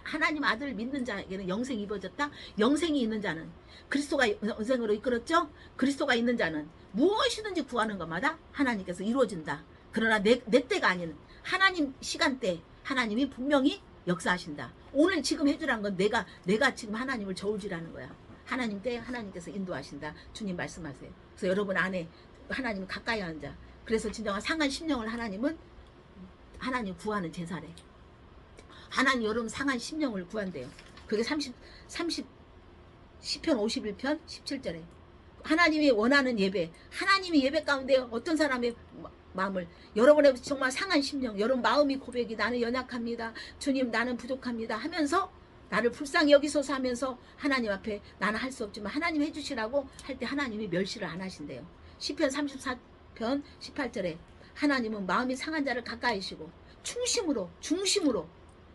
하나님 아들을 믿는 자에게는 영생이 입어졌다. 영생이 있는 자는, 그리스도가 영생으로 이끌었죠. 그리스도가 있는 자는 무엇이든지 구하는 것마다 하나님께서 이루어진다. 그러나 내 때가 아닌 하나님 시간대 하나님이 분명히 역사하신다. 오늘 지금 해주라는 건 내가 지금 하나님을 저울질하는 거야. 하나님 때 하나님께서 인도하신다. 주님 말씀하세요. 그래서 여러분 안에 하나님 가까이 하는 자. 그래서 진정한 상한 심령을 하나님 구하는 제사래. 하나님 여러분 상한 심령을 구한대요. 그게 10편 51편 17절에 하나님이 원하는 예배, 하나님이 예배 가운데 어떤 사람의 마음을, 여러분의 정말 상한 심령, 여러분 마음이 고백이 나는 연약합니다. 주님 나는 부족합니다 하면서 나를 불쌍히 여기소서 하면서 하나님 앞에 나는 할 수 없지만 하나님 해주시라고 할 때 하나님이 멸시를 안 하신대요. 시편 34편 18절에 하나님은 마음이 상한 자를 가까이시고 중심으로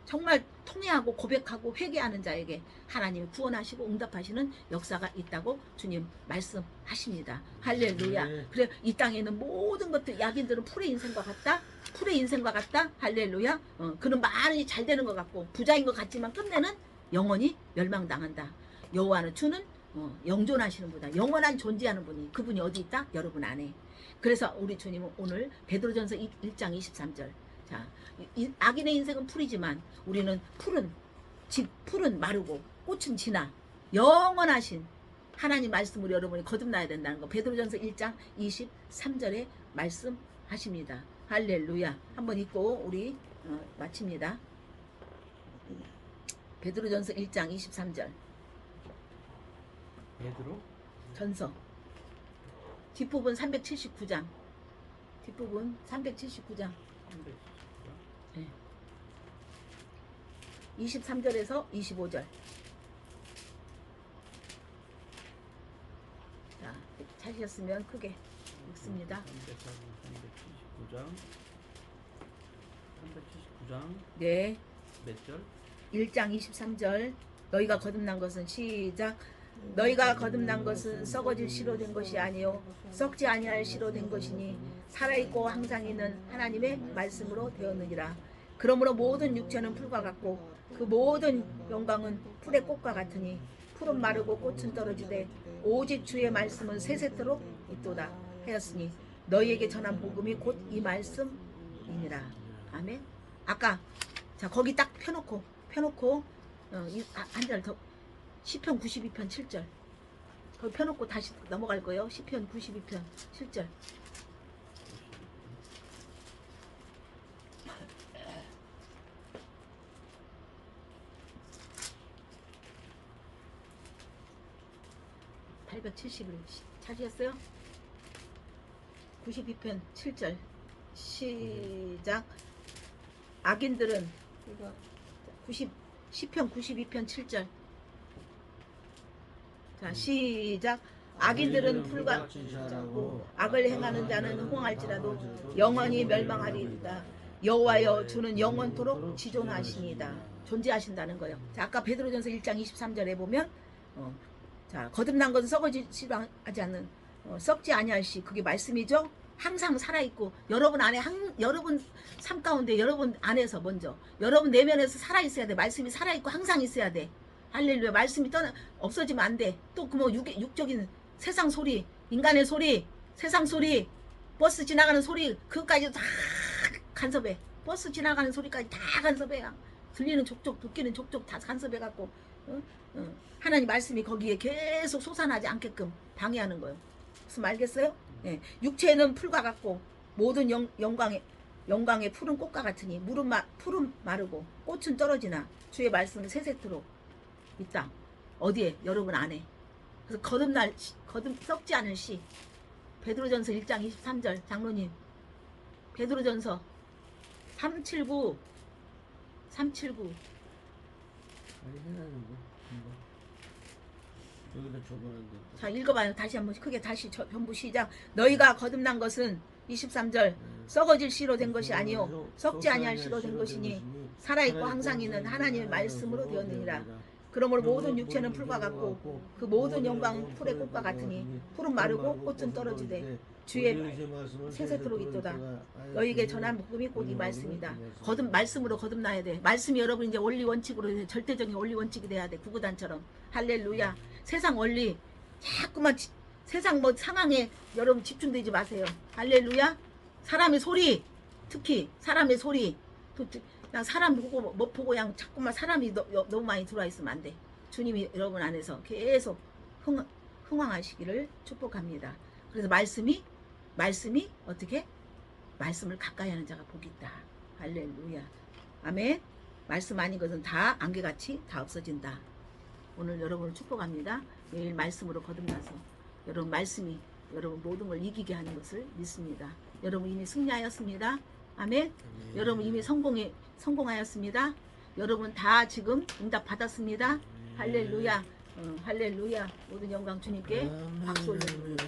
정말 통회하고 고백하고 회개하는 자에게 하나님이 구원하시고 응답하시는 역사가 있다고 주님 말씀하십니다. 할렐루야. 네. 그래 이 땅에 있는 모든 것들, 야긴들은 풀의 인생과 같다. 할렐루야. 그는 많이 잘 되는 것 같고 부자인 것 같지만 끝내는 영원히 멸망당한다. 여호와는 주는 영존하시는 분이다. 영원한 존재하는 분이, 그분이 어디 있다? 여러분 안에. 그래서 우리 주님은 오늘 베드로전서 1장 23절, 자, 악인의 인생은 풀이지만 우리는 풀은 마르고 꽃은 지나 영원하신 하나님 말씀으로 여러분이 거듭나야 된다는 거 베드로전서 1장 23절에 말씀하십니다. 할렐루야. 한번 읽고 우리 마칩니다. 베드로전서 1장 23절. 베드로 전서 뒷부분 379장, 뒷부분 379장 23절에서 25절. 자, 찾으셨으면 크게 읽습니다. 379장 네, 몇 절? 1장 23절. 너희가 거듭난 것은 시작. 너희가 거듭난 것은 썩어질 씨로 된 것이 아니요 썩지 아니할 씨로 된 것이니 살아있고 항상 있는 하나님의 말씀으로 되었느니라. 그러므로 모든 육체는 풀과 같고 그 모든 영광은 풀의 꽃과 같으니 풀은 마르고 꽃은 떨어지되 오직 주의 말씀은 세세토록 있도다 하였으니 너희에게 전한 복음이 곧 이 말씀이니라. 아멘. 아까 자 거기 딱 펴놓고 한 절 더, 시편 92편 7절 거기 펴놓고 다시 넘어갈 거예요. 시편 92편 7절. 찾으셨어요? 92편 7절 시작. 악인들은 시편 92편 7절. 자 시작. 악인들은 풀과 같고 악을 행하는 자는 흥할지라도 영원히 멸망하리이다. 여호와여 주는 영원토록 지존하시니이다. 존재하신다는 거예요. 자, 아까 베드로전서 1장 23절에 보면 자 거듭난 것은 썩어지지도 하지 않는 썩지 아니할 시, 그게 말씀이죠. 항상 살아있고 여러분 안에 여러분 삶 가운데 여러분 안에서 먼저 여러분 내면에서 살아있어야 돼. 말씀이 살아있고 항상 있어야 돼. 할렐루야. 말씀이 없어지면 안 돼. 또 그 뭐 육적인 세상 소리, 인간의 소리, 세상 소리, 버스 지나가는 소리, 그것까지 다 간섭해. 버스 지나가는 소리까지 다 간섭해. 들리는 족족 듣기는 족족 다 간섭해 갖고 하나님 말씀이 거기에 계속 솟아나지 않게끔 방해하는 거예요. 무슨 알겠어요? 예. 육체는 풀과 같고 모든 영광의 푸른 꽃과 같으니 풀은 마르고 꽃은 떨어지나 주의 말씀은 세세토록 있다. 어디에? 여러분 안에. 그래서 거듭 썩지 않은 시 베드로전서 1장 23절 장로님 베드로전서 379 아니 해놨는데 여기다 적어놨는데. 자 읽어봐요. 다시 한번 크게 다시 전부 시작. 너희가 거듭난 것은 23절 썩어질 씨로 된 것이 아니요 썩지 아니할 씨로 된 것이니 살아있고 항상 있는 하나님의 말씀으로 되었느니라. 그러므로 모든 육체는 풀과 같고 그 모든 영광은 풀의 꽃과 같으니 풀은 마르고 꽃은 떨어지되 주의 세세토록 있도다. 너희에게 전한 복음이 곧 이 말씀이다. 말씀으로 거듭나야 돼. 말씀이 여러분 이제 원리 원칙으로 절대적인 원리 원칙이 돼야 돼. 구구단처럼. 할렐루야. 세상 원리 자꾸만 세상 뭐 상황에 여러분 집중되지 마세요. 할렐루야. 사람의 소리 특히 사람의 소리 그냥 사람 보고 못 보고 그냥 자꾸만 사람이 너무 많이 들어와 있으면 안 돼. 주님이 여러분 안에서 계속 흥왕하시기를 축복합니다. 그래서 말씀이 어떻게? 말씀을 가까이 하는 자가 복이 있다. 할렐루야. 아멘. 말씀 아닌 것은 다 안개같이 다 없어진다. 오늘 여러분을 축복합니다. 매일 말씀으로 거듭나서 여러분 말씀이 여러분 모든 걸 이기게 하는 것을 믿습니다. 여러분 이미 승리하였습니다. 아멘. 여러분 이미 성공하였습니다. 여러분 다 지금 응답 받았습니다. 할렐루야. 할렐루야. 모든 영광 주님께 박수 올려드립니다.